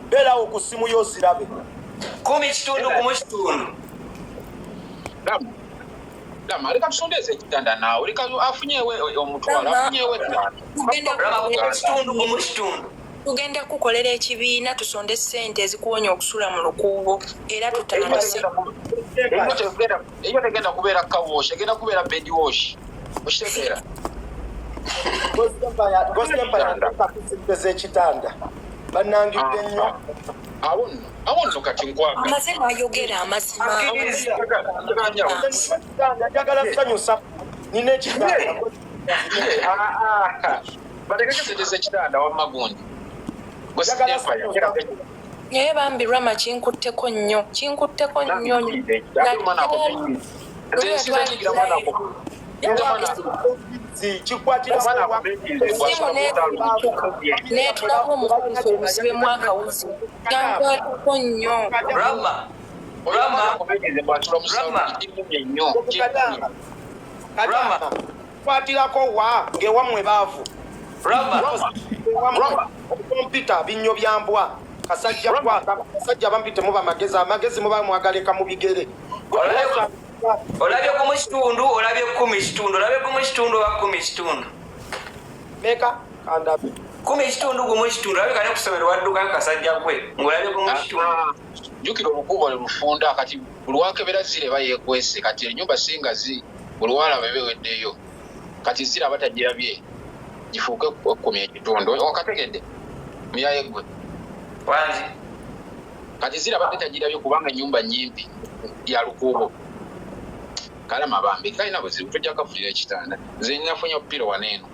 Speaker 3: Beerawo ku ssimu y'ozirabe.
Speaker 2: 10 kitundu ku mu kitundu.
Speaker 5: Lama leka tusondeze ekitanda naawe leka afunyewe omutwalo afunyewe
Speaker 2: kitundu ku mu kitundu.
Speaker 4: Tugenda kukolera ekibiina tusonde ssente ezikuwonya okusula mu lukuubo era tutandise.
Speaker 5: Eyo tegenda kubeera kawosh egenda kubeera bedwash okitegeera.
Speaker 3: Gosempaya ekitanda bannangidde nnyo.
Speaker 5: Awo nno kati nkwaga.
Speaker 4: Amazima ayogera amazima.
Speaker 3: Njagala kusanyusa nina ekitanda.
Speaker 5: Bategekezesa ekitanda wamma gundi.
Speaker 4: Naye bambi Rama kinkutteko nnyo. Netulako omukozi omusibe mwakawuzi yankwatako nnyo.
Speaker 2: Rama
Speaker 3: kwatirako wa ng'ewammwe baavu. Kompyuta binnyo byambwa kasajja kwata kasajja bambi temuba amagezi muba mwagaleka mu bigere.
Speaker 2: Olabye ku mu kitundu olabye 10 kitundu olabye ku mu kitundu oba 10 kitundu.
Speaker 3: Meka kandabe
Speaker 2: 10 kitundu ku mu kitundu olabye kane kusomero waddukayo kasajja kwe ng'olabye ku mu kitundu.
Speaker 5: Jjukira olukuubo lufunda kati bulwakebera zireba yeekwese kati ennyumba singa bulwala bebeweddeyo kati ziraba tagirabye gifuuke 10 ekitundu okategedde muyaye gwe
Speaker 2: wanzi
Speaker 5: kati ziraba tagirabye kubanga ennyumba nyimpi ya lukuubo. Kalama bambi kalina buzibu tujja kafulira ekitanda nze nnafunye opiro waneeno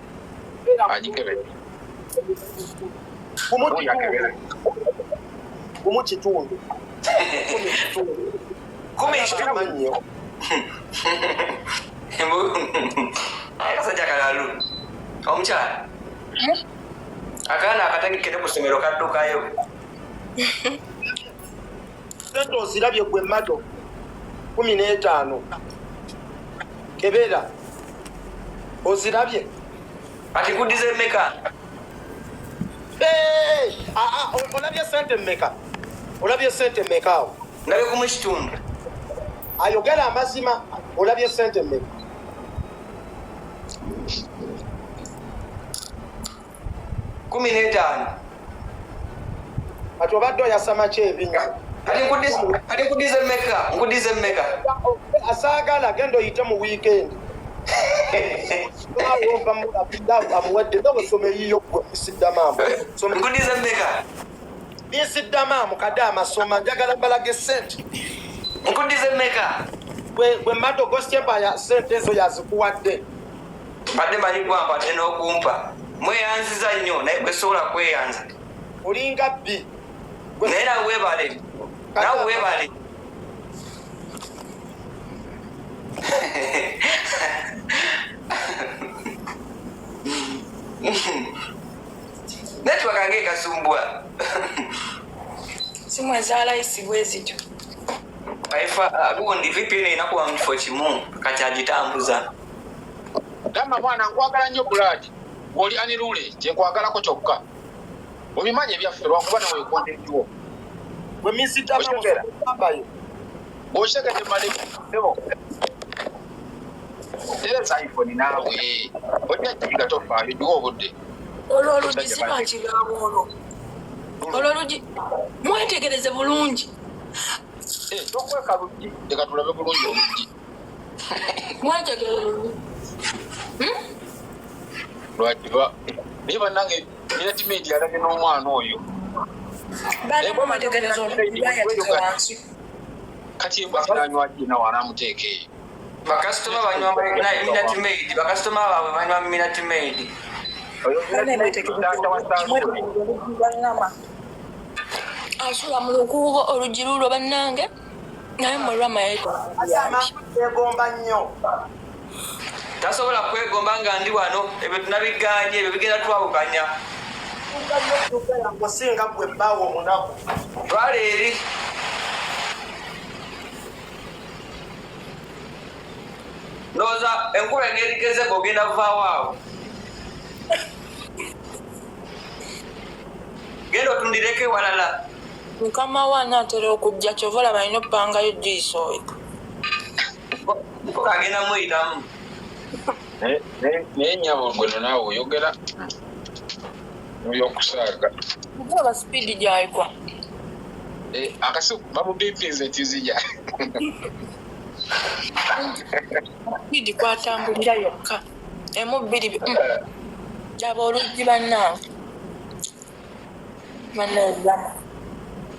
Speaker 5: agikebere
Speaker 3: kumu kitundu
Speaker 2: 10 kitundu. Kasajja kalalu omukyala akaana akategekere ku ssomero kaddukayo.
Speaker 3: sente ozirabye gwe Mado 15 kebera ozirabye
Speaker 2: Ati kudize mmeka?
Speaker 3: Olabye sente mmeka awo?
Speaker 2: Ndabe ku mu kitundu.
Speaker 3: Ayogera amazima olabye sente mmeka?
Speaker 2: Kumi n'etaano.
Speaker 3: Ati obadde oyasama ki ebinya?
Speaker 2: Ati nkudize mmeka? Nkudize mmeka?
Speaker 3: Asaagala genda oyite mu weekend. Amuwadde n'obusome yiyo gwe bisidamaamu.
Speaker 2: Nkudize mmeka?
Speaker 3: Bisidamaamu kadde amasoma njagala mbalage sente.
Speaker 2: Nkudize mmeka?
Speaker 3: Gwe Mado Gosempaya sente ezo yazikuwadde.
Speaker 2: Badde bali kwamba ate n'okumpa. Mweyanziza nnyo naye gwe sobola kweyanza.
Speaker 3: Olinga bbi.
Speaker 2: Naye nawe weebale. Nawe weebale. Network ange kasumbwa.
Speaker 4: Simu ezaala isibwe zityo.
Speaker 2: Aifa gundi VPN inakuwa mfo chimu kati agitambuza.
Speaker 5: Gamba mwana nkwagala nnyo Brad. Oli anirule kye nkwagalako kyokka. Obimanye ebyaffe lwakuba nawe kontendiwo.
Speaker 3: Bwe misita mbayo.
Speaker 5: Bw'otegedde malebo. Tereza iPhone naawe. Ojja kiga tofaayo diwo obudde.
Speaker 4: Olwo olugi si lwakigabo olwo. Olwo olugi mwetegereze bulungi.
Speaker 5: Tokweka lugi leka tulabe bulungi olugi.
Speaker 4: Mwetegereze bulungi.
Speaker 5: Lwakiba naye bannange Minute Media alage n'omwana oyo.
Speaker 4: Bali mwetegereze olugi lwayatika wansi.
Speaker 5: Kati bw'anywa kina wanamuteeka eyo.
Speaker 2: Bakasitoma banywa Minute Maid, bakasitoma baabwe banywa Minute Maid.
Speaker 4: Asula mu lukuubo olugi lulwo bannange naye mu Rama
Speaker 3: yegomba nnyo.
Speaker 2: Tasobola kwegomba nga ndi wano ebyo tunabiganye ebyo bigenda twawukanya.
Speaker 3: Musinga gwe bbaawo omunaku.
Speaker 2: Twala eri. Ndowooza enkuba eng'erigeze ogenda kuvaawo awo. Genda otundireko ewalala.
Speaker 4: Mukama wange atera okujja kyova olaba alina okupangayo diiso oyo.
Speaker 2: Agenda muyitamu.
Speaker 5: Naye nnyabo gweno naawe oyogera ebyokusaaga.
Speaker 4: Olaba sipiidi gy'ayikwa.
Speaker 5: Akasiku bamubipinze ekizija.
Speaker 4: Sipiidi kwatambulira yokka. Emu bbiri gyaba oluggi bannange. Mannaezama.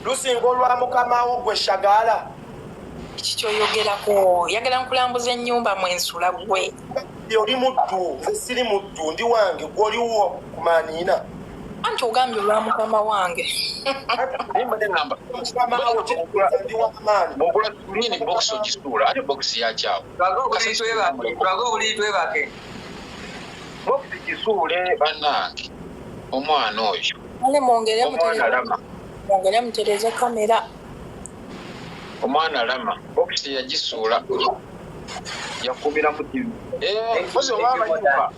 Speaker 3: Lusinga olwa mukamawo gwe Shagala.
Speaker 4: Kikyoyogerako yagala nkulambuza ennyumba mwensula gwe.
Speaker 3: Oli muddu, siri muddu, ndi wange gw'oliwo kumaaniina.
Speaker 4: Anti ogambye olwa mukama wange.
Speaker 5: Mbadde ngamba
Speaker 3: Mukamawo ndi w'amaanyi.
Speaker 5: bw'ogula tulini bokisi ogisuula ate bokisi yakyawo.
Speaker 2: Tulaga obuli twebake.
Speaker 5: Bokisi gisuule bannange omwana oyo.
Speaker 4: Ale mwongere
Speaker 5: Omwana Rama.
Speaker 4: mutereze kamera.
Speaker 5: Omwana Rama bokisi yagisuula yakubira mu TV. Mpozi oba abayimba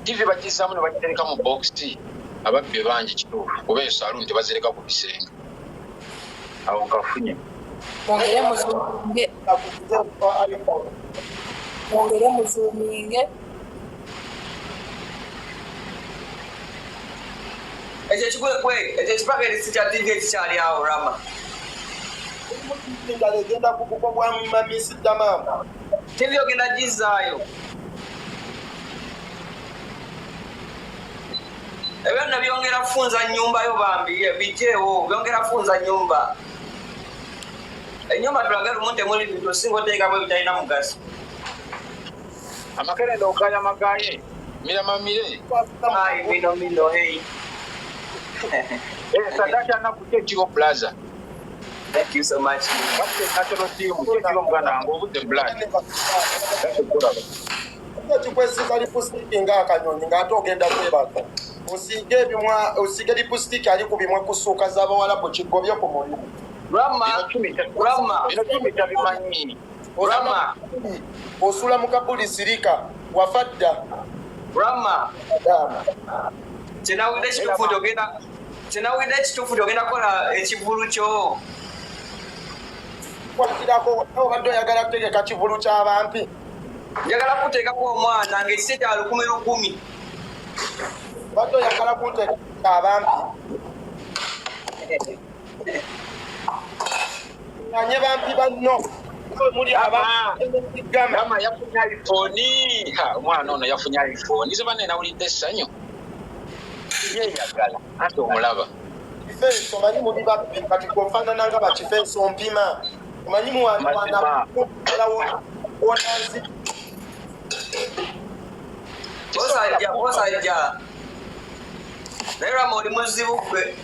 Speaker 5: TV bagisaamu ne bagitereka mu bokisi ababbi bangi kituufu kuba eyo saaluuni tebazireka ku bisenge. Awo nkafunye.
Speaker 4: Mwongere muzuuminge.
Speaker 2: Ekyo ekipaketi kya TV ekikyali awo Rama.
Speaker 3: Endala egenda kukubwa mamisi Damama.
Speaker 2: TV ogenda gizaayo. Ebyo nno byongera funza nnyumba yo bambi bijeewo byongera funza nnyumba. Ennyumba tulaga lumu temuli bintu osinga oteekako ebitalina mugaso.
Speaker 5: Amakerenda okaya magaye miramamire.
Speaker 2: Ayi mino hey.
Speaker 5: Sadaka anakuja Ekiro Plaza.
Speaker 2: Thank you so much.
Speaker 5: What's the natural team? Ekiro Muganda ng'obudde black.
Speaker 3: Kikwesiga lipusitiki ng'akanyonyi ng'ate ogenda kwebaka. Osiige lipusitiki ali ku bimwe kusuuka z'abawalabu kigobye ku mulimu.
Speaker 2: Rama.
Speaker 5: Bino tumita bimanyi.
Speaker 2: Rama.
Speaker 3: Osula mu kabuli sirika wafa dda.
Speaker 2: Rama. Kyenawulidde ekituufu gy'ogenda kukola ekivulu kyo.
Speaker 3: Kwakirako obadde oyagala kutegeka kivulu ky'abampi.
Speaker 2: Njagala kuteekako omwana ng'ekise kya 10,000.
Speaker 3: Obadde oyagala kuntegeka abampi. Anye bampi banno.
Speaker 5: Rama yafunye iPhone. Omwana ono yafunye iPhone. Nze banne nawulidde essanyu. Yeyagala ate omulaba.
Speaker 3: Kifeeso omanyi muli babbi kati gwofaanana nga bakifeeso mpima. Omanyi muwana onansi.
Speaker 2: Osajja. Naye Rama oli muzibu gwe.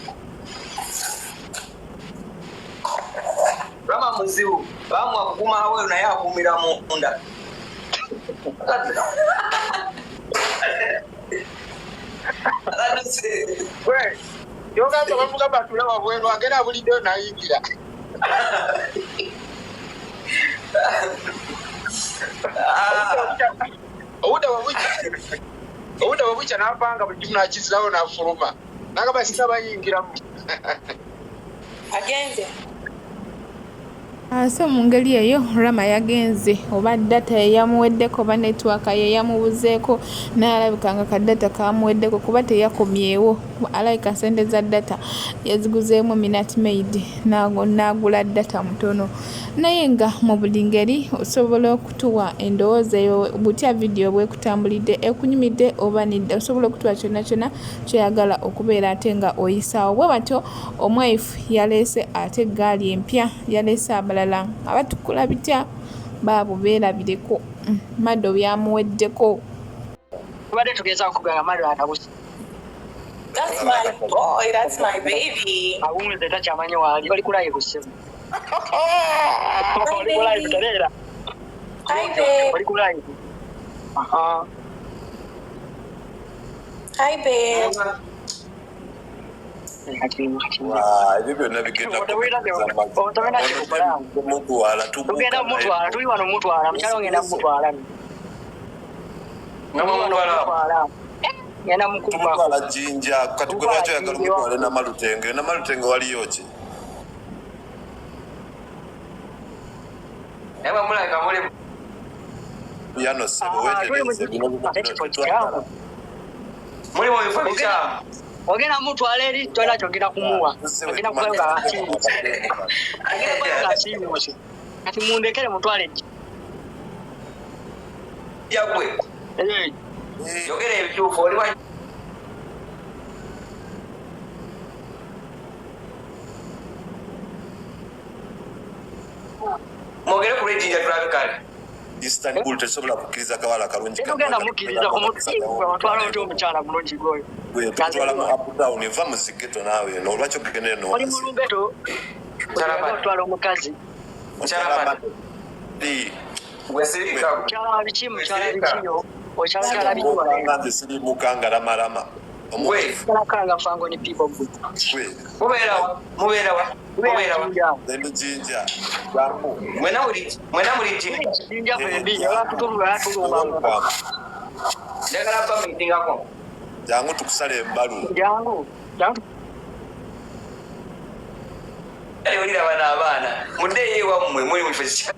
Speaker 2: Rama muzibu. Bamuwa kuguma aweeru naye akuumira munda.
Speaker 5: we yogamba bavuga batula wabwenu agenda buliddeo nayingira obudde bwebukya n'apanga buli kimu nakizirawo n'afuluma nagamba sina bayingiramu
Speaker 4: agenze
Speaker 1: So mu ngeri eyo Rama yagenze oba data yamuweddeko oba network ye yamubuzeeko n'alabika nga kadata kamuweddeko kuba teyakomyewo alabika sente za data yaziguzeemu Minute Maid n'agula data mutono naye nga mu buli ngeri osobola okutuwa endowooza eyo butya vidiyo bwekutambulidde ekunyumidde oba nedda osobola okutuwa kyonna kyonna kyoyagala okubeera ate nga oyisaawo bwe batyo omwife yaleese ate eggaali empya yaleese abalala abatukula bitya baabo beerabireko Mado byamuweddeko
Speaker 6: tubadde tugeza okuganga Mado atabusi
Speaker 4: That's my boy, that's my baby.
Speaker 6: awumwize takyamanyi waali oli kulaye ku ssimu oli kulaye kutereera
Speaker 4: Hi babe.
Speaker 6: oli kulaye
Speaker 4: Hi babe.
Speaker 7: Ebyo byonna bigenda
Speaker 6: tugenda mutwala tuli wano mutwala mukyala ogenda mutwala ngenda
Speaker 7: tumutwala Jinja kati gwe lwaki oyagala omutwale Namalutenge waliyo ki yano sebo wetegereze
Speaker 2: Muli mu bifo bikyamu.
Speaker 6: ogenda mutwala eri tolina kyogenda kumuwa ogenda kugaga asiimuusi kati mundekere mutwale
Speaker 2: Yagwe. Yogera ebituufu oli wa Mogere ku Jinja tulabe kale.
Speaker 7: Istanbul tesobola kukkiriza kawala kalungi
Speaker 6: tugenda mukkiriza ku mutiibwa watwala oti omukyala mulungi gwoyo
Speaker 7: tutwala mu uptown eva mu zigeto naawe eno olwaki okugenda eno
Speaker 6: oli mu lumbeto otwala omukazi
Speaker 2: Wesirika.
Speaker 6: mukyala biki mukyala bikiyo okyala bikiwa
Speaker 7: nze sirimuka Rama
Speaker 6: kalakanga fango ni people good
Speaker 2: Mubeera wa.
Speaker 7: then Jinja
Speaker 2: Mwena muri Jinja.
Speaker 6: jinja bebi olwatutulula tulumba
Speaker 2: Njagala pa meetingako.
Speaker 7: jangu tukusala embalu
Speaker 6: jangu
Speaker 2: Olira bana abaana. Mudde wammwe muli mu kifo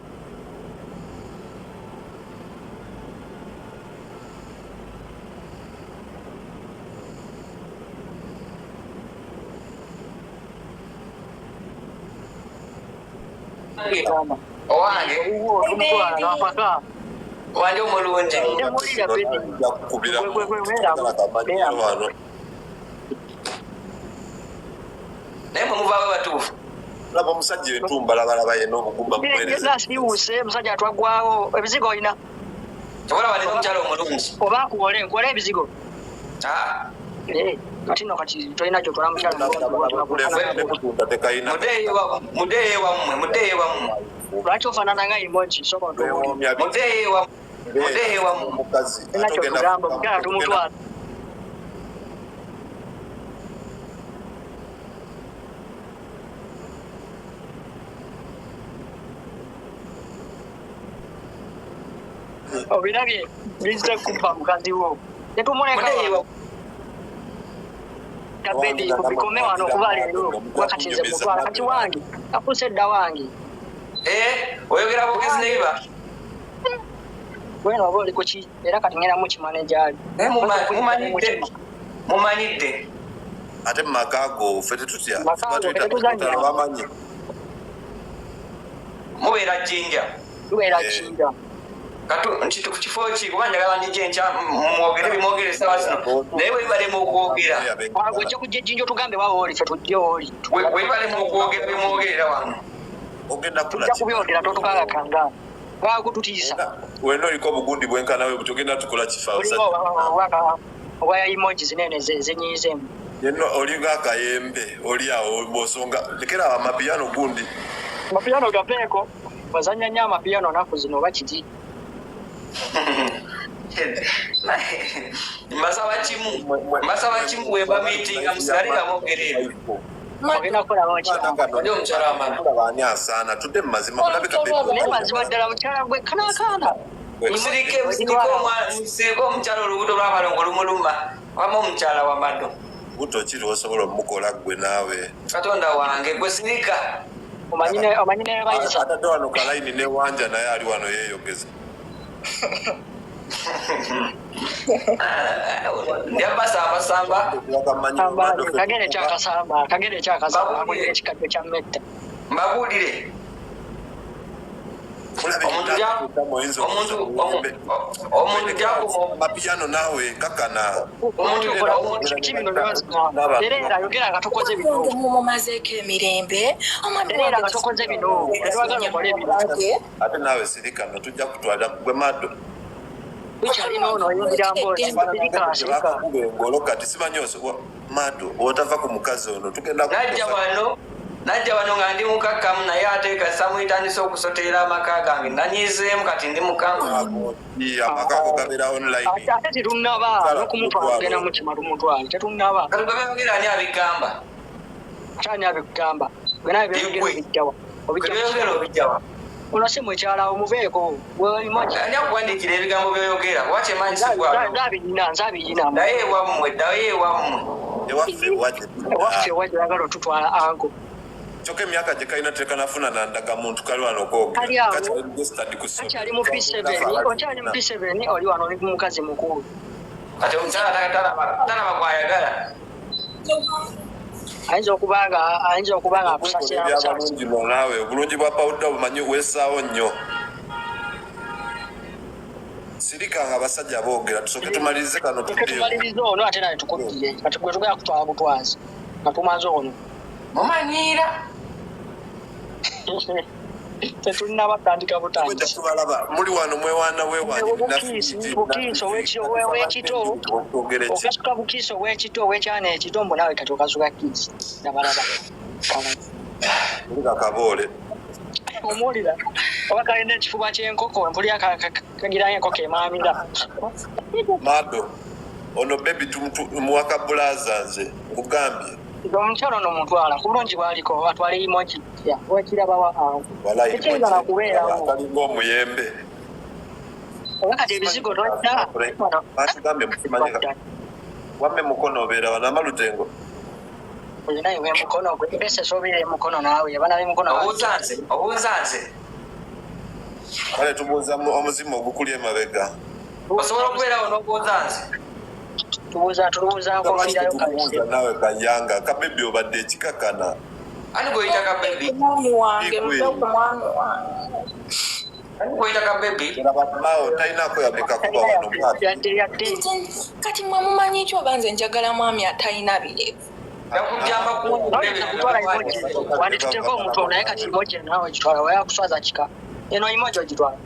Speaker 2: owange
Speaker 6: omutwala napaka
Speaker 2: wanje omulungi
Speaker 6: temulira bedi
Speaker 7: jakukubira wano
Speaker 2: naye mwe muvaawo batuufu
Speaker 7: laba omusajja entumba labalaba yena obugumba muweereza
Speaker 6: siwuse musajja atwaggwawo ebizigo olina
Speaker 2: tobola wadde omukyala omulungi
Speaker 6: oba nkuwole ebizigo kati no kati tolina kyotwala mukyala
Speaker 2: muddeeyo wammwe
Speaker 6: lwaki ofaanana nga emoji soka
Speaker 2: muddeeyo wammwe
Speaker 7: mukazi
Speaker 6: tolina kyotugamba omukyala tumutwala obirabye biza kubba mukazi wo tetumuleka kabedi kubikome wano okuba leero wakati nze mutwala kati wange afuuse edda wange
Speaker 2: oyogera bugezi neiba
Speaker 6: wena oba oliko ki era kati ngenda mukimanejaali
Speaker 2: mumanyidde
Speaker 7: ate mumakago ffe tetutya bamanyi
Speaker 2: mubeera Jinja
Speaker 6: tubeera Jinja
Speaker 2: nti kifo ki kuba njagala ndije enkya mwogere bimwogere essaawa zino naye webibalemu okwogera
Speaker 6: ojja kujja Jinja otugambe wawooli ffe tujje oli
Speaker 2: webibalemu okwogera bimwogerera wano
Speaker 7: ogenda
Speaker 6: tujja kubyogera totukangakanga gaakututiisa
Speaker 7: wena oliko obugundi bwenkanawe buti ogenda tukola kifa
Speaker 6: obwa emoji zinene zenyiizeemu
Speaker 7: yenno olinga akayembe oli awo bosonga lekera awo amapiyano gundi
Speaker 6: amapiyano gapeeko wazanya nnyo amapiyano naku zino oba kiti
Speaker 2: mbasaba kimu weba miitinga musigalira mwogerera
Speaker 6: ogenda kukolaba
Speaker 2: ali omukyala wamana
Speaker 7: Baani asaana tudde mu mazima kulabika
Speaker 6: naye mazima ddala mukyala gwe kanakaana
Speaker 2: musirike omukyala oluguudo lwabalongo lumuluma wama omukyala wa Mado
Speaker 7: buto kiri osobola omukola gwe naawe
Speaker 2: katonda wange gwe sirika
Speaker 6: omanyi naye bayisa
Speaker 7: atate wano kalayini ne wanja naye ali wano yeeyogeza
Speaker 2: yabasaambasamba
Speaker 6: kagere ekyakasamba akulira ekikadde kya mmetta
Speaker 2: mbabuulire
Speaker 7: mapiyano naawe kakana
Speaker 6: era ayogera nga tokoze bino
Speaker 4: mumumazeeko emirembe
Speaker 6: era nga tokoze bino twagala okole bino
Speaker 7: ate naawe sirikano tujja kutwala gwe Mado
Speaker 6: bikyalina ono oyingira mbosirika
Speaker 7: engolo kati simanyi Mado otava ku mukazi ono tugenda
Speaker 2: najja wano nga ndi mukakkamu naye ate kasamuyitandisa okusoteera amaka gange nanyizeemu kati ndi mukamu
Speaker 7: amakago gabeera online
Speaker 6: ate tetunnaba nokumutwala ogenda mukimalu mutwale tetunnaba
Speaker 2: katugabeyogera ani abigamba
Speaker 6: atani abigamba gwenawe byogera
Speaker 2: obijjawa
Speaker 6: ono si mukyala omuveeko
Speaker 2: ani akuwandiikira ebigambo byoyogera wakyemanyisi
Speaker 6: nzabiyina
Speaker 2: daye ewammwe
Speaker 6: ewaffe wajagala otutwala ango
Speaker 7: kyokka emyaka gye kalina tekanafuna nandaga muntu kali wano
Speaker 6: kokyali mu P7 oli wano oli mukazi mukulu
Speaker 2: kati omukyala talaba gwayagala
Speaker 6: ayinza okuba nga akusasira
Speaker 7: naawe obulungi bwa pawuda bumanyi weesaawo nnyo sirika nga abasajja boogera tusooke tumalirize kano
Speaker 6: tumalirize ono ate naye tukuddire kati gwe tugenda kutwala butwazi nga tumaze ono
Speaker 2: mumanyiira
Speaker 6: tetulina batandika butandisi
Speaker 7: tubalaba muli wano mwewaana
Speaker 6: bukiiso owekito okasuka bukiiso owekito owekyana ekito mbu naawe kati okasuka kiisi nabalaba
Speaker 7: kaboole
Speaker 6: omuwulira oba kalina ekifuba kyenkoko mpulira kagirayo enkoko emaamira
Speaker 7: Mado ono bebi tumuwaka bulaza nze nkugambye
Speaker 6: omukyalo ono mutwala ku bulungi bwaliko atwala emoji wekirabawa awo ekiyinza nakubeerawo
Speaker 7: kalinga omuyembe
Speaker 6: oba kati ebizigo tojja
Speaker 7: atugambe mukimanyi wamme mukono obeera wanamalutengo
Speaker 6: olinayo wemukono gwe bese soobire emukono naawe abana bemukono
Speaker 2: obuuzanze
Speaker 7: kale tubuuza omuzimu ogukuli emabega
Speaker 2: osobola okubeerawo n'obuuzanze
Speaker 6: tulubuuza nkoirayo
Speaker 7: kabuuza naawe kayanga kabebi obadde ekikakana
Speaker 2: ani goyita kabebi goyita kabebi
Speaker 7: maawo talinako yaleka kuba wano
Speaker 6: yadde
Speaker 4: kati mwe mumanyi ki oba nze njagala mwami atalina birevu
Speaker 2: yakujjamba
Speaker 6: kutwala emoji wandituteko omuntu naye kati emoji naawe gitwala wayakuswaza kika eno emoji ogitwala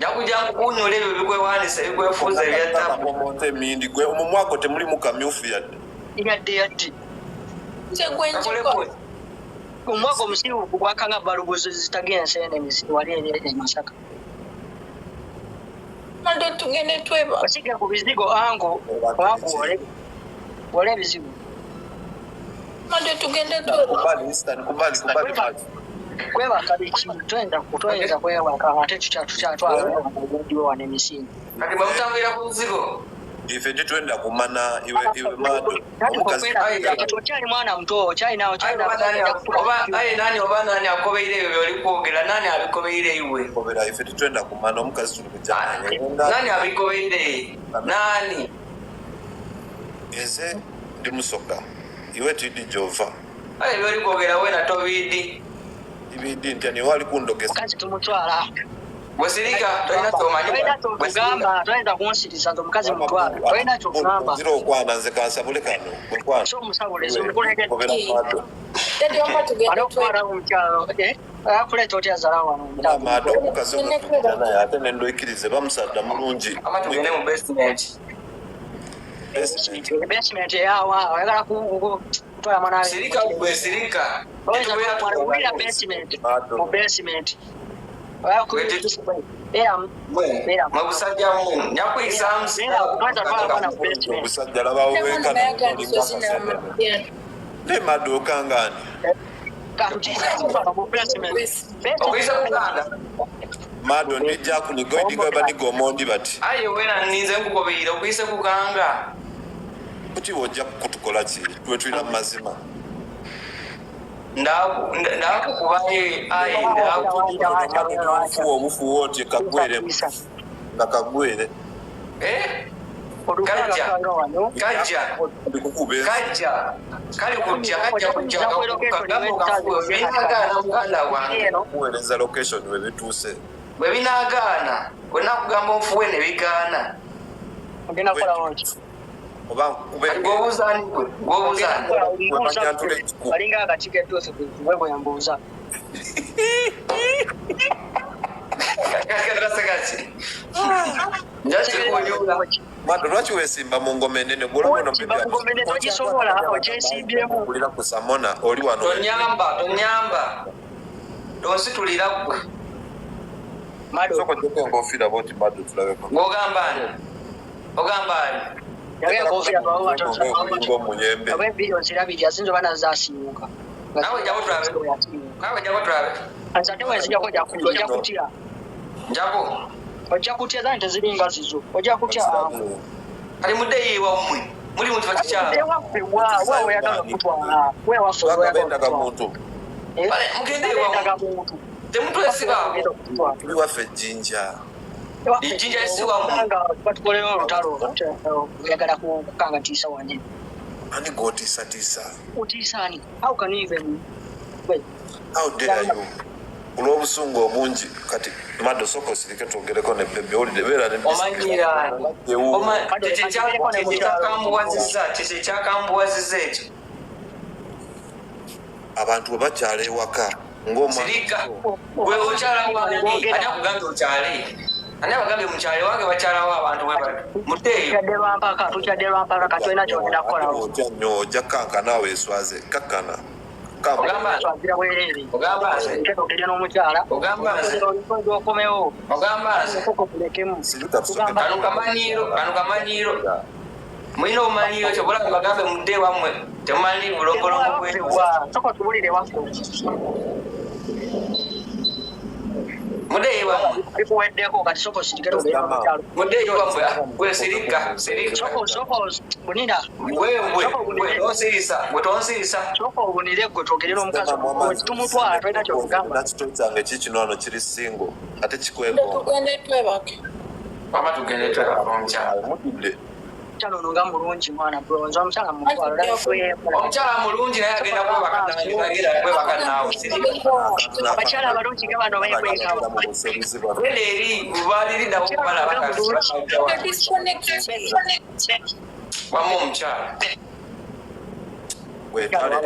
Speaker 2: yakujjamba kunyula ebyo bikwewanisa ebikwefuuza ebyattamu
Speaker 7: emindi gwe omumwako temulimu kamyufu
Speaker 6: yadde omwaka omusiiwuku gwakanga balubuzo zitagense wali eri Masaka
Speaker 4: Mado tugende tweba
Speaker 6: osige ku bizigo ango wole ebizigo
Speaker 4: Mado tugende tweba
Speaker 7: kubali
Speaker 6: kwebaka biki twenda kwewaka ate tukyatwala wane emisinde
Speaker 2: kati bamutambulira ku nzigo
Speaker 7: ife tetwenda kumana iwe Mado
Speaker 6: okyali mwana muto okyalinawo
Speaker 2: nani oba nani akobeire ebyo byoli kwogera nani abikobeire iwe
Speaker 7: kobera ife tetwenda kumana omukazi tuli kujjana
Speaker 2: nani abikobeire nani
Speaker 7: eze ndi musoka iwe tidi jova
Speaker 2: byoli kwogera we natobidi
Speaker 7: ibidi ntani wali kundogesa
Speaker 6: mukazi tumutwala
Speaker 2: bwesirika tolina
Speaker 6: kyomanyigamba toyinza kunsiriza nti omukazi mutwala tolina kyokugamba
Speaker 7: zira okwana nze kansabule kano
Speaker 6: so omusabulezi omukulegedde
Speaker 4: tugende
Speaker 6: omukyalo akuleeta otya zala wano
Speaker 7: Mado omukazi naye ate nendoikirize bamusadda mulungi
Speaker 2: amatugende mu basement
Speaker 6: basement eyawa oyagala kutwala mwana
Speaker 2: sirika bwesirika
Speaker 6: oyinza kwala basement mu basement
Speaker 2: Mabusajja mu nyakuyisa
Speaker 7: obusajja labawo benkana ne Mado okangani
Speaker 2: okuyisa kuganda
Speaker 7: Mado ndijja kunigoidiga banigo omondi bati
Speaker 2: aye wena nninze nkukobirira okuyisa kuganga
Speaker 7: kuti wojja kutukola ki twe tulina mazima
Speaker 2: ndakukubaye aye
Speaker 7: obufuwa obufuwa oti kagwere nga kagwere
Speaker 2: kajja kali kujja binagaana muganda wange
Speaker 7: kuweereza location webituuse
Speaker 2: bwe binagaana wena kugamba omufuwe ne bigaana
Speaker 7: oba
Speaker 2: gwobuuzaani
Speaker 6: balinga akakiga eddose bwebwembuuza
Speaker 2: kakakakati njakikunyula
Speaker 7: Mado lwaki weesimba mu ngoma enene
Speaker 6: togisobola okyesimbyemu
Speaker 7: kulira ku samona oli wano
Speaker 2: tonyamba tonsitulira gwe
Speaker 7: sokojjako enkofiira boti Mado tulabeko
Speaker 2: ogambani
Speaker 7: omuyembe
Speaker 6: ab'ebiriyonzi abiri asinza oba nazasiimuka
Speaker 2: nawe jako tulabe
Speaker 6: ate wenzijako ojja kutya
Speaker 2: jako
Speaker 6: ojja kutya zani teziringa zizo ojja kutya
Speaker 2: kali muddeyiwa mmwe muli muntu bakikyala
Speaker 6: weyagala okutwala
Speaker 7: bagabendaga muntu
Speaker 2: mugendeyiwa temutwesibaako
Speaker 7: tuli waffe ejjinja
Speaker 2: ejjinja lisiwamu
Speaker 6: batukoleyo olutalo oyagala kukanga tiisa wane
Speaker 7: ani gootiisatiisa
Speaker 6: utiisaani how can you even
Speaker 7: how dare you olw'obusungu obungi kati Mado soko sirike twogereko ne bebe olide beera
Speaker 2: tekyakambuwaziza ekyo
Speaker 7: abantu bwe bakyala ewaka
Speaker 2: sirika gwe okyala wange ani akugambye okyale ani abagambye mukyale wange bakyalawo abantu muteeyo
Speaker 6: tukyadde lwampaka katolina kyogenda kukolawo
Speaker 7: otya nnyo ojja kanka naawe eswaze kakkana
Speaker 6: twazira bwereere okedya n'omukyala okomewo kulekemu
Speaker 2: kano kamanyiiro mulina obumanyiiro kyo bulabe bagambe mudde wammwe temumanyi bulongolongo bwe
Speaker 6: soko tubulire waffe
Speaker 2: muddeeyi wammwe
Speaker 6: bikuweddeko kati soko sirike tugenda mukyalo
Speaker 2: muddeeyi wammwe gwe sirika
Speaker 6: soko bunira
Speaker 2: tonsirisa
Speaker 6: soko obunire gwe twogerera omukazi tumutwala tolina kyokugamba
Speaker 7: nakitoyizange kikino wano kiri singo ate kikwegomba
Speaker 2: wama tugende twebaka
Speaker 7: mutudde
Speaker 6: omukyala ono nga mulungi mwana bulonzi omukyala
Speaker 2: omukyala mulungi naye agenda kwebaka naawe
Speaker 6: abakyala abalungi nga bano bekwekawo
Speaker 2: genda eri baliriddawo kumala wamu omukyala
Speaker 6: oyagala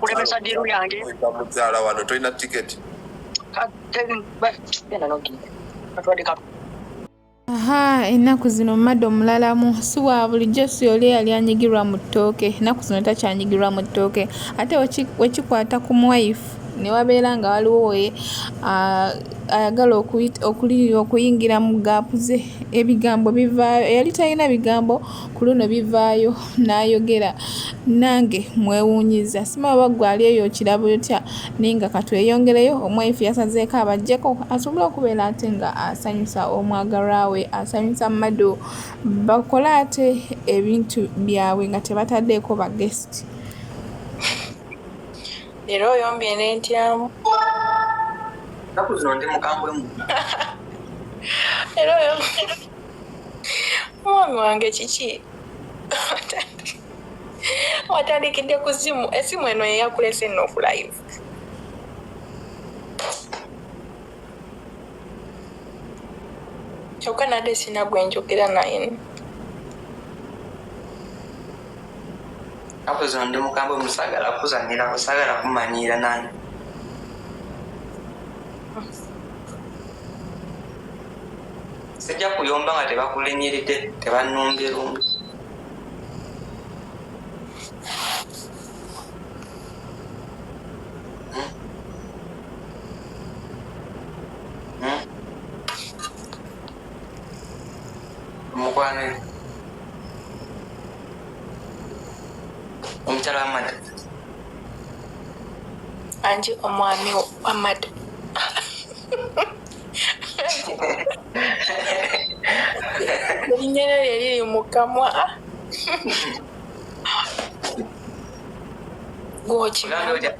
Speaker 6: kulemesa diru yange
Speaker 7: mukyala wano tolina tiketi
Speaker 1: ennaku zino Mado mulalamu si wa bulijjo si oli yali anyigirwa mu ttooke ennaku zino takyanyigirwa mu ttooke ate wekikwata ku mwife ne wabeera nga waliwo ayagala okuyingira mu gaapu ze ebigambo bivaayo yali talina bigambo ku luno bivaayo n'ayogera nange mwewuunyiza sima oba gwe ali eyo okiraba otya naye nga katweyongereyo omwife yasazeeko abajjeko asobole okubeera ate nga asanyusa omwagalwa we asanyusa Mado bakole ate ebintu byabwe nga tebataddeeko bagesiti
Speaker 4: era oyombye n'entyamu
Speaker 2: naku zino ndi mukambwemu
Speaker 4: era oyombye mwami wange kiki watandikidde ku zimu esimu eno yeyakulese nno okulive kyokka nadde sina gwe njogera naye
Speaker 2: naku zino ndi mukambwemu sagala kuzanyira sagala kumanyiira nani sijja kuyomba nga tebakulenyeredde tebanumbyerumbi Mukwane. Omukyala wa Mado.
Speaker 4: Anti omwami wa Mado. Erinnya lye liri mu kamwa. Gwokimanyi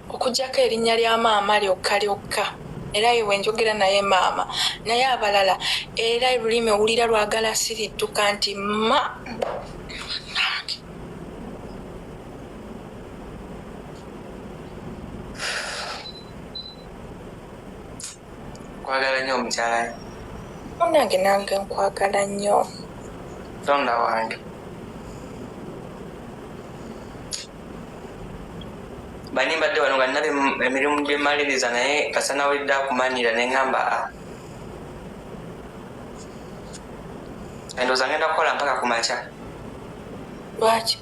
Speaker 4: okuggyako erinnya lya maama lyokka era yewe njogera naye maama naye abalala era lulimi owulira lwagala siridduka nti ma
Speaker 2: Kwagala nnyo omukyala.
Speaker 4: Munange nange nkwagala nnyo.
Speaker 2: Tonda wange. Bani mbadde wano nga nnabe emirimu gye mmaliriza naye kasana wedde akumanira ne ŋŋamba endowooza ngenda kukola mpaka ku makya.
Speaker 4: Lwaki?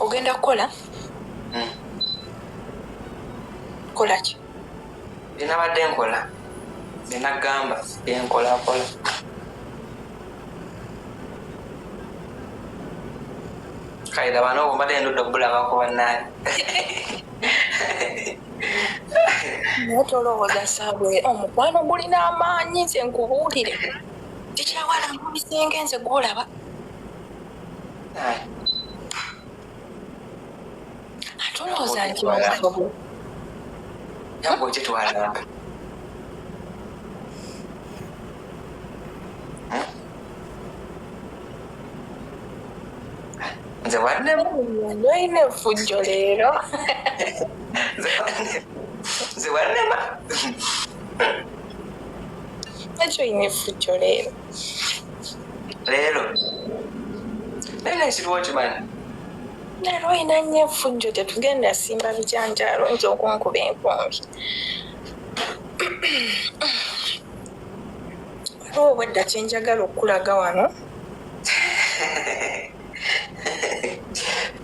Speaker 4: Ogenda kukola? Kola ki?
Speaker 2: Bye nabadde nkola. Bye naggamba bye nkolakola. Kayira bano obwo mbadde ndudde okubulabako bannaye.
Speaker 4: Naye tolowooza saabwe omukwano gulina amaanyi nze nkubuulire. Tikyawala mu bisenge nze gw'olaba. Ate olowooza nti omusobo.
Speaker 2: Yabwe kyetwalamba. Nze waddemu.
Speaker 4: Olina effujjo leero.
Speaker 2: Nze waddema.
Speaker 4: Lwaki olina effujjo leero?
Speaker 2: Leero. Naye nekiriwo okimanyi.
Speaker 4: Leero olina nnyo effujjo tetugenda simba bijanjaalo nti okunkuba enkumbi. Waliwo obwedda kye njagala okulaga wano.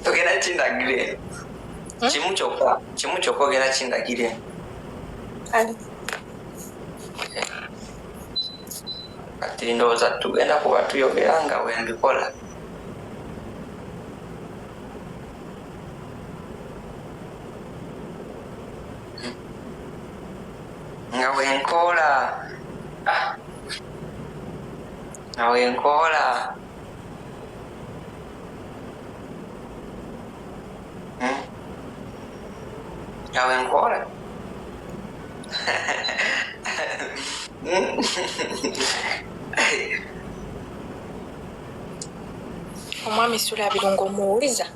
Speaker 2: Togenda kindagire. Kimu kyokka ogenda kindagire.
Speaker 4: Ali.
Speaker 2: Kati ndowooza tugenda kuba tuyogera nga bwe mbikola. Nga bwe nkoola. Nga bwe nkoola. Nga bwe nkoola.
Speaker 4: Omwami Sula Birungo omuwuliza.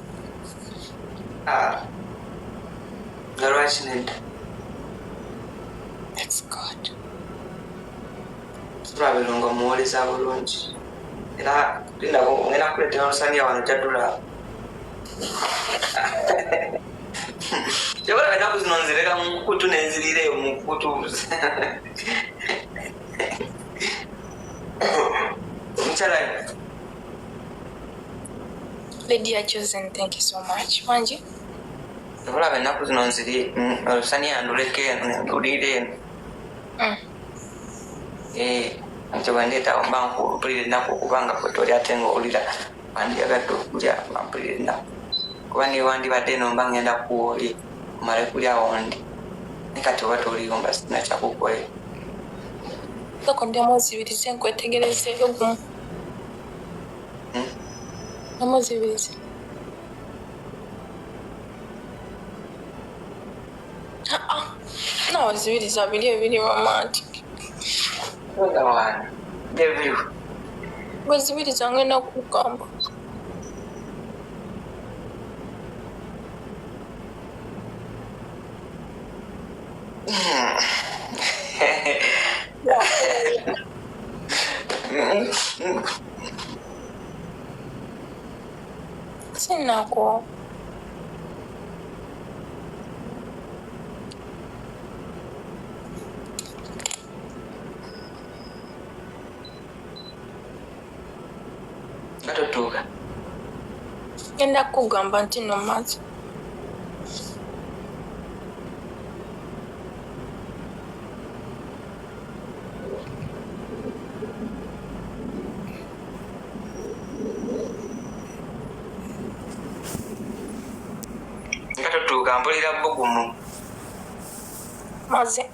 Speaker 2: Nga lwaki nedda?
Speaker 4: That's good.
Speaker 2: Sula Birungo omuwuliza bulungi. Era ngenda kukuleetera olusaniya wano jaddula. Kyobola ennaku zino nzireka mu nkukutu nenzirira eyo mu nkukutu. Omukyala
Speaker 4: Lydia Chosen, thank you so much. Wanji?
Speaker 2: kyobola ennaku zino nziri olusaniya nduleka eno ndulira eno. Nti bwendeetawo mba mpulira ennaku okubanga bwe toli ate ng'owulira wandiyagadde okulya mpulira ennaku. Kuba niwe wandibadde eno mba ngenda kuwoolye omale kulya wondi. Ne kati oba toliyo mba sina kyakukolera.
Speaker 4: Loko ndamuzibirize nkwetegerezeeyo gumu. Namuzibirize. Nawazibiriza biri ebiri romantic.
Speaker 2: Nga wana byebiru.
Speaker 4: Gwezibiriza ngenda kugamba. Sinako.
Speaker 2: Gatotuuka.
Speaker 4: Ngenda kugamba nti nomazi.
Speaker 2: kampulira bbugumu.
Speaker 4: Maze.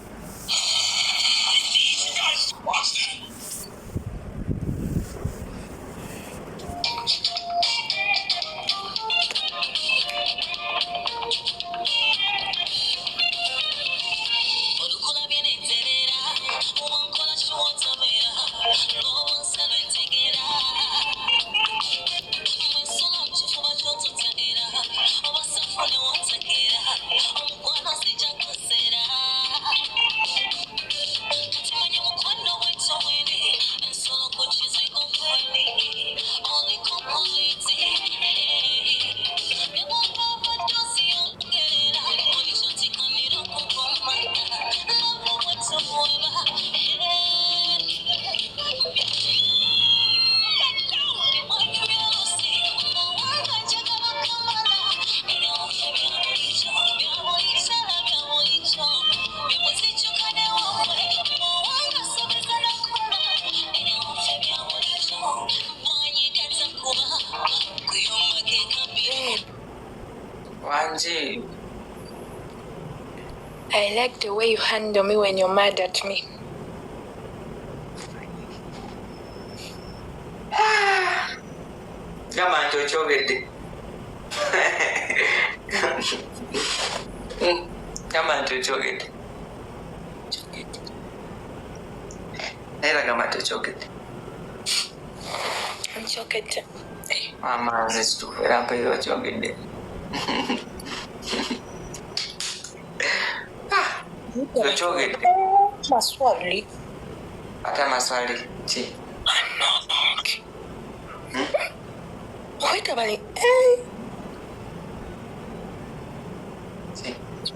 Speaker 2: Wanji.
Speaker 4: I like the way you handle me when you're mad at me.
Speaker 2: Gamba nti okyogedde. Gamba nti okyogedde. Era gamba nti okyogedde.
Speaker 4: Nkyogedde.
Speaker 2: Mama nze kituufu era mpaira okyogedde. Okyogedde.
Speaker 4: Maswali.
Speaker 2: Ate amaswali ki?
Speaker 4: Owetabali.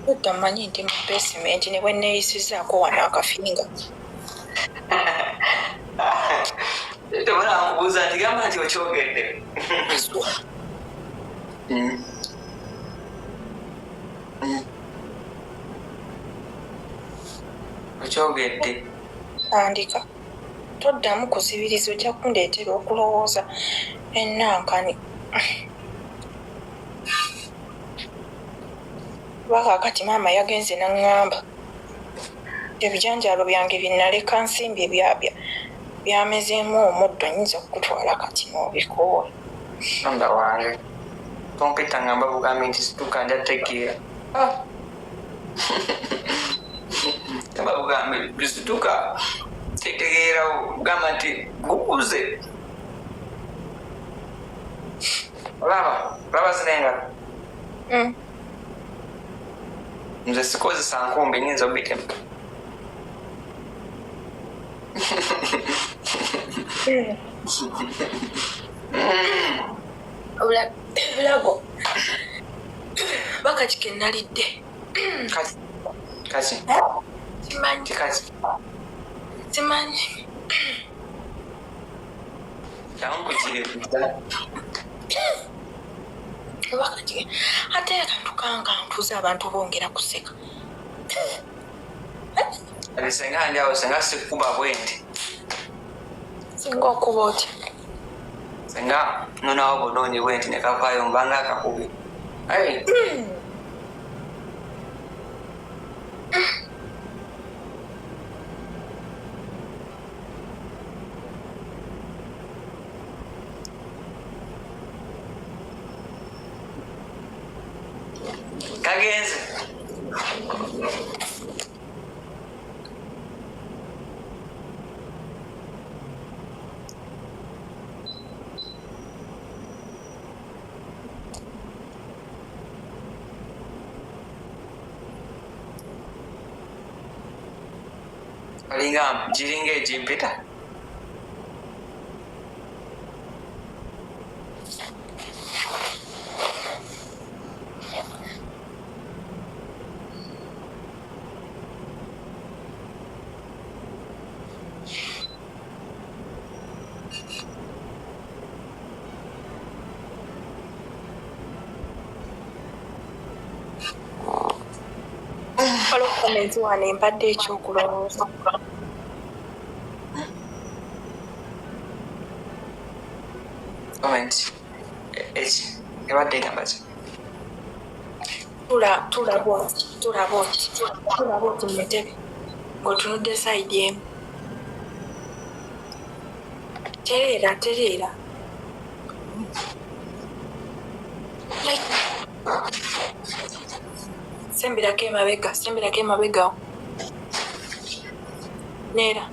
Speaker 4: Otamanyi nti mu basement ne bwe neeyisizaako wano akafinga.
Speaker 2: Tebala nkubuuza nti gamba nti okyogedde. Okyogedde.
Speaker 4: Andika. Toddamu kuzibiriza ojja kundeetera okulowooza ennankani. Lwakaakati maama yagenze n'aŋŋamba ebijanjaalo byange bye naleka nsimbye byamezeemu omuddo nnyinza okukutwala kati n'obikoola.
Speaker 2: Munda wange. Tompita ngamba bugambi nti situka nja tegeera. Gamba bugambi situka tegeera gamba nti gukuze. Olaba zinenga. Nze sikozesa nkumbi nyinza obitemu.
Speaker 4: Bulago bakati ke nalidde.
Speaker 2: Kati.
Speaker 4: Simanyi. Simanyi.
Speaker 2: Yankukiriza.
Speaker 4: Wakati ate akantu kanga ntuza abantu bongera kuseka.
Speaker 2: Alisenga njyawo senga sikuba bwendi.
Speaker 4: Singa okuba otya.
Speaker 2: Senga nonawo bulungi bwendi ne kavaayo mbanga akakubi. Ayi. Kagenze. Olinga giringa egimpita.
Speaker 4: Komenti wano empadde ekyokulowooza.
Speaker 2: Comment. Eki ebadde egamba ki?
Speaker 4: tulaboti mu ntebe ng'otunudde sayidi emu. Tereera. Sembirako emabega. Neera.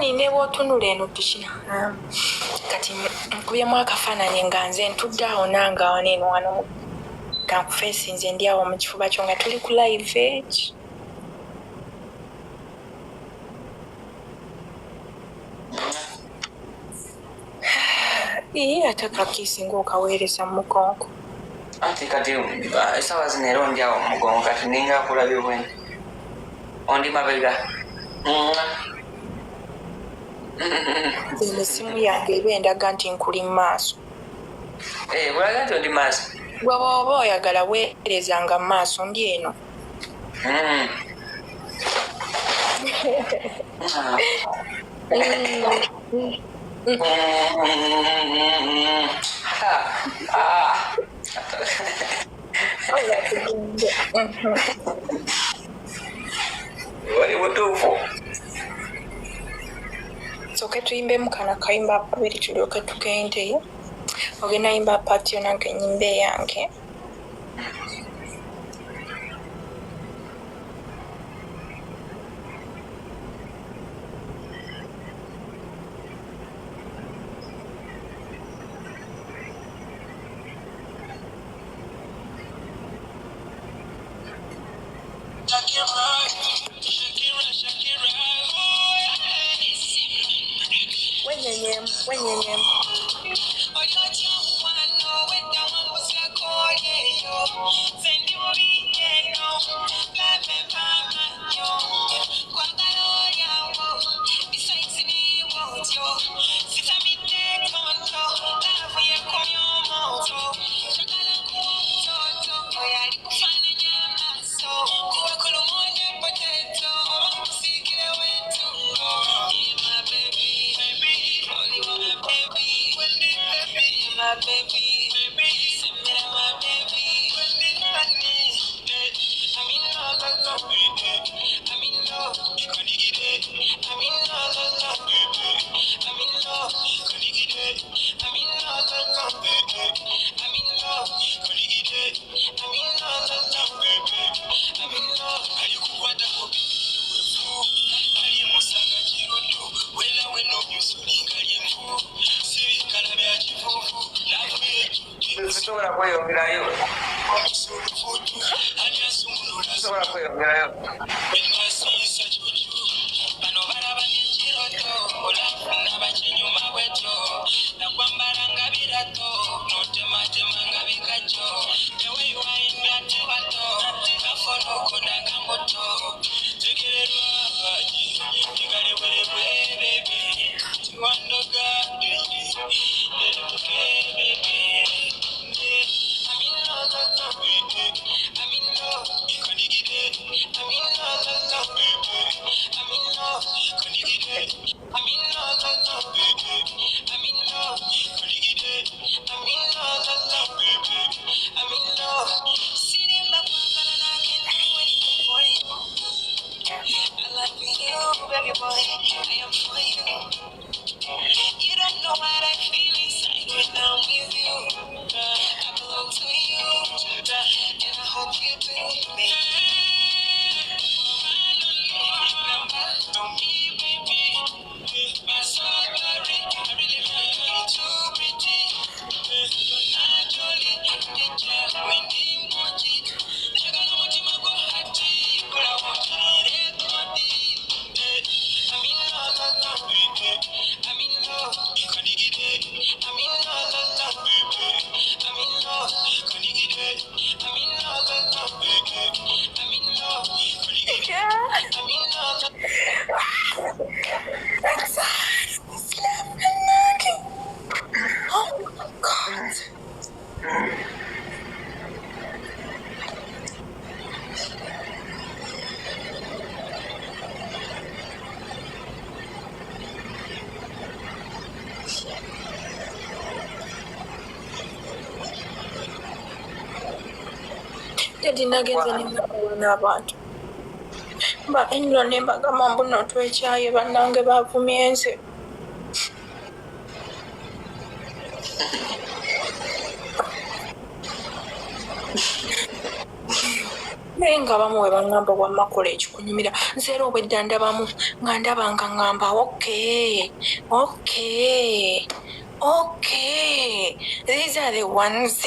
Speaker 4: Nine bw'otunula eno tukina. Kati nkubyemu akafaananyi nga nze ntudde awo nange awo neeno wano kankufeesinze ndi awo mu kifuba kyo nga tuli ku live eki. Ate kakiisi ng'okaweereza mu mugongo.
Speaker 2: Ate kati essaawa zino era ondi awo mu mugongo kati ninga kulabye bwendi ondi mabega.
Speaker 4: Essimu yange eba endaga nti nkuli mu maaso.
Speaker 2: Bulaga nti ondi maaso.
Speaker 4: Gwe bw'oba oyagala weerezanga mu maaso ndi eno.
Speaker 2: Wali butuufu.
Speaker 4: Soke tuyimbemu kana kayimba babiri tulyoke tugende. Ogenda yimba paati yo nange nyimbe yange. Wenyenyemu.
Speaker 2: Sosobola kweyongerayo.
Speaker 8: I'm in love.
Speaker 4: Kati nagenze n'abantu ba enno ne mbagamba mbuno twekyaye bannange bavumye nze. Naye nga bamu we baŋŋamba wammakola ekikunyumira nze era obwedda ndabamu nga ndaba nga ŋŋamba okay, these are the ones.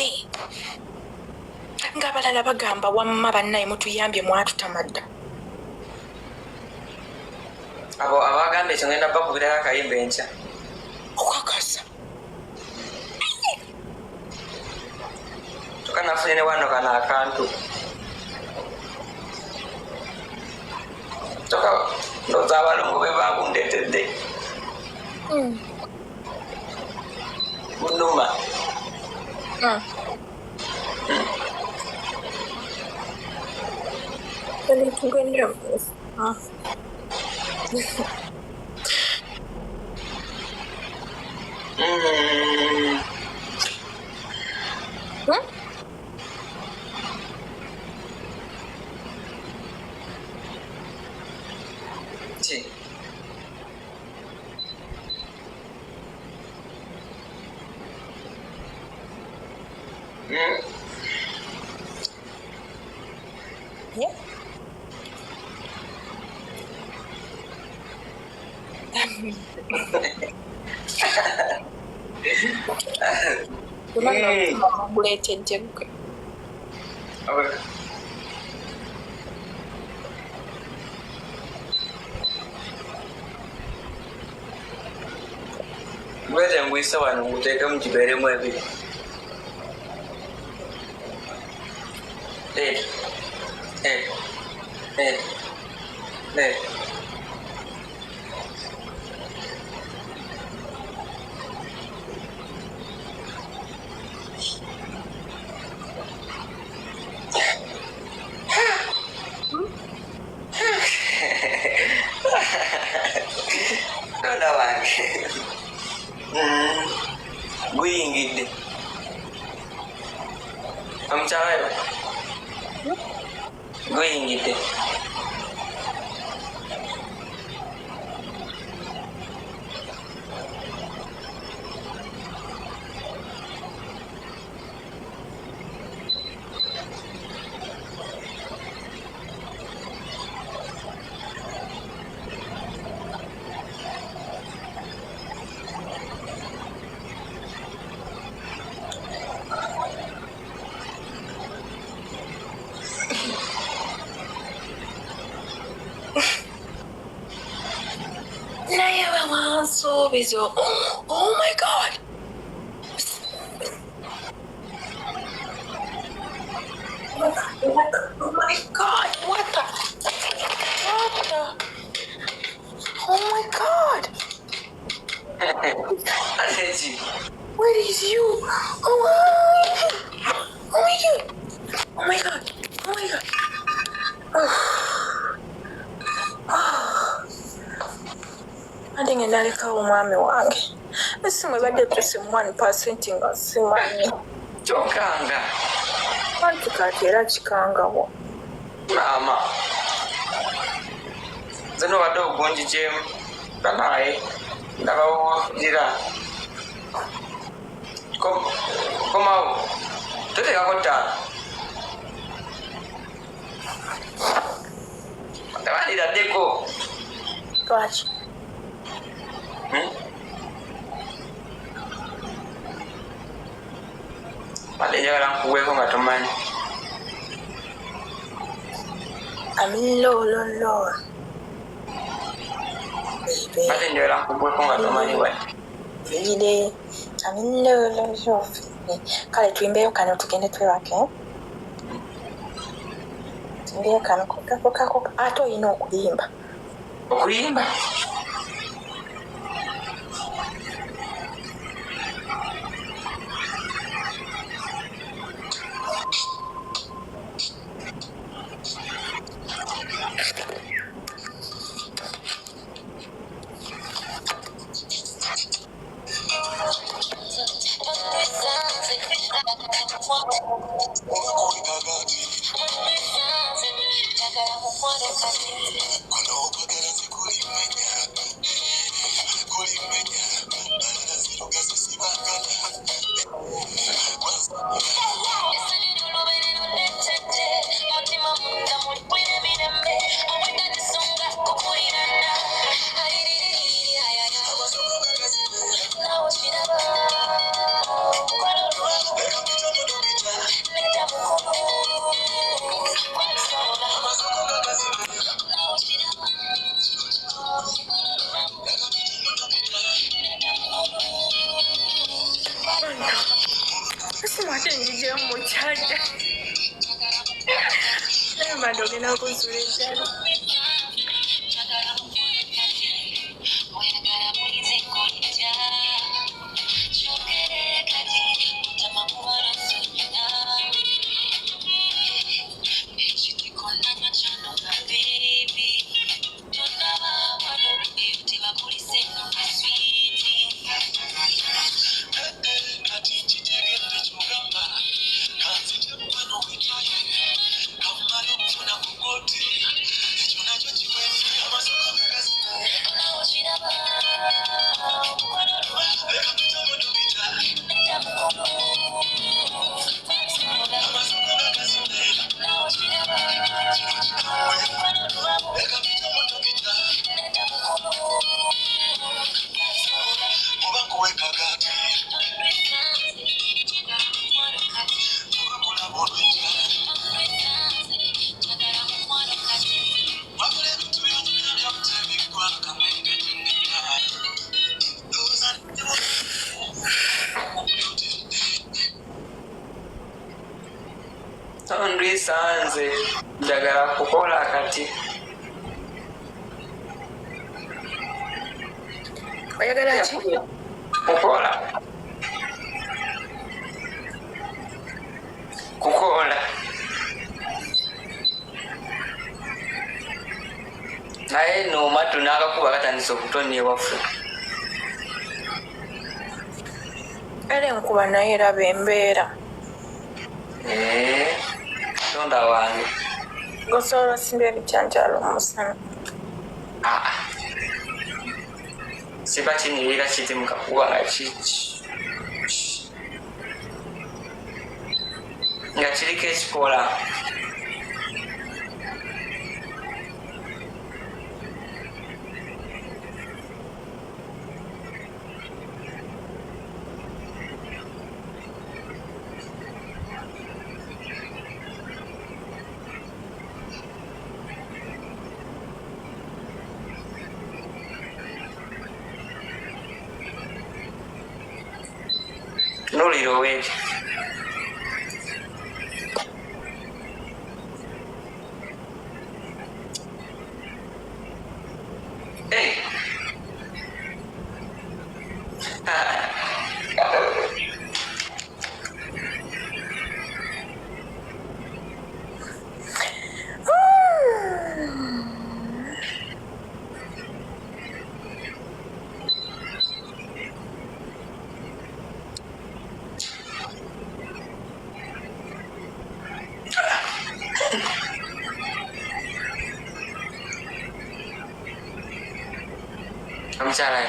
Speaker 4: Ng'abalala bagamba wamma bannaye mutuyambye mwatutamadda.
Speaker 2: Abo abagamba ekyo ngenda bakubirako akayimba enkya.
Speaker 4: Okakasa.
Speaker 2: Tukanafunye ne wano kana akantu. Toka ndoza abalongo be bakundeetedde. Munuma.
Speaker 4: Yeah. Buleetedde gwe.
Speaker 2: Gwete ngwise wano nguteekemu kibeeremu ebiri. Dona wange. Guyingidde. Omukyala guyingidde.
Speaker 4: Oh my God! Oh my God! What the? Oh my God! Where is you? Oh my God! Oh my God! Oh my God! Andi ngenda lekawo omwami wange. Esimu ebadde tusimu 1% nga simanyi.
Speaker 2: Kyokanga.
Speaker 4: Anti kati era kikangawo.
Speaker 2: Rama. Zino wadde ogunji gyemu. Banaye. Ndabawulira. Komawo. Toteekako ttaala. Tewandiraddeko.
Speaker 4: Lwaki?
Speaker 2: Ate njagala nkuweeko nga tomanyi.
Speaker 4: Amilololo.
Speaker 2: Ate njagala nkuweeko nga tomanyi bwe.
Speaker 4: Vile. Amilololo. Kale tuyimbeyo kano tugende twebake. Tuyimbeyo kano kako ate oyina okuyimba.
Speaker 2: Okuyimba? Ndwisanze njagala kukola kati.
Speaker 4: Oyagala ki?
Speaker 2: Kukola. Naye n'omatu n'akakuba katandise okutonya ewaffe.
Speaker 4: Era enkuba naye eraba embeera.
Speaker 2: Tonda wange.
Speaker 4: Gosobola osimba ebijanjaalo omusana.
Speaker 2: Siba kinyirira kiti mu kakuba nga kiriko ekikola. Noliro weti. Omukyala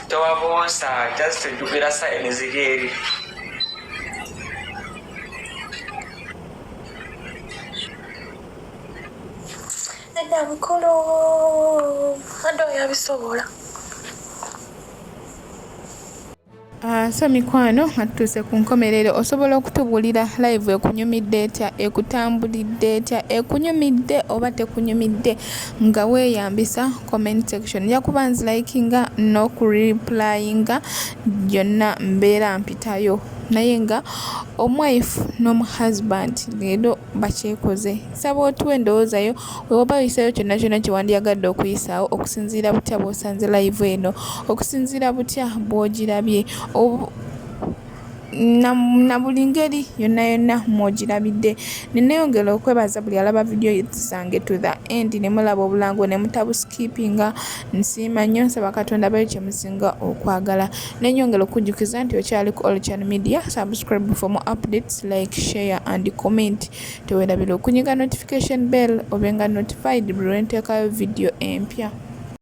Speaker 2: towabonsa just ojjukira sayini ziri eri.
Speaker 4: Edda mukulu Mado yabisobola.
Speaker 1: So mikwano nga tutuuse ku nkomerero, osobola okutubuulira live ekunyumidde etya, ekutambulidde etya, ekunyumidde oba tekunyumidde, nga weeyambisa comment section. Nja kuba nzilikinga n'okureplyinga gyonna mbeera mpitayo, naye nga omwife n'omuhusband leero bakyekoze. Saba otuwe endowoozayo weoba oyisayo kyonna kyonna kye wandyagadde okuyisaawo, okusinziira butya bw'osanze live eno, okusinziira butya bw'ogirabye, na buli ngeri yonna yonna mwogirabidde. Neneyongera okwebaza buli alaba vidiyo zange to the end ne mulaba obulango ne mutabuskipinga. Nsiima nnyo, nsaba Katonda bayo kye musinga okwagala. Nenyongera okujjukiza nti okyali ku All Channel Media. Subscribe for more updates, like, share and comment. Teweerabira okunyiga notification bell obenga notified buli lwe nteekayo vidiyo empya.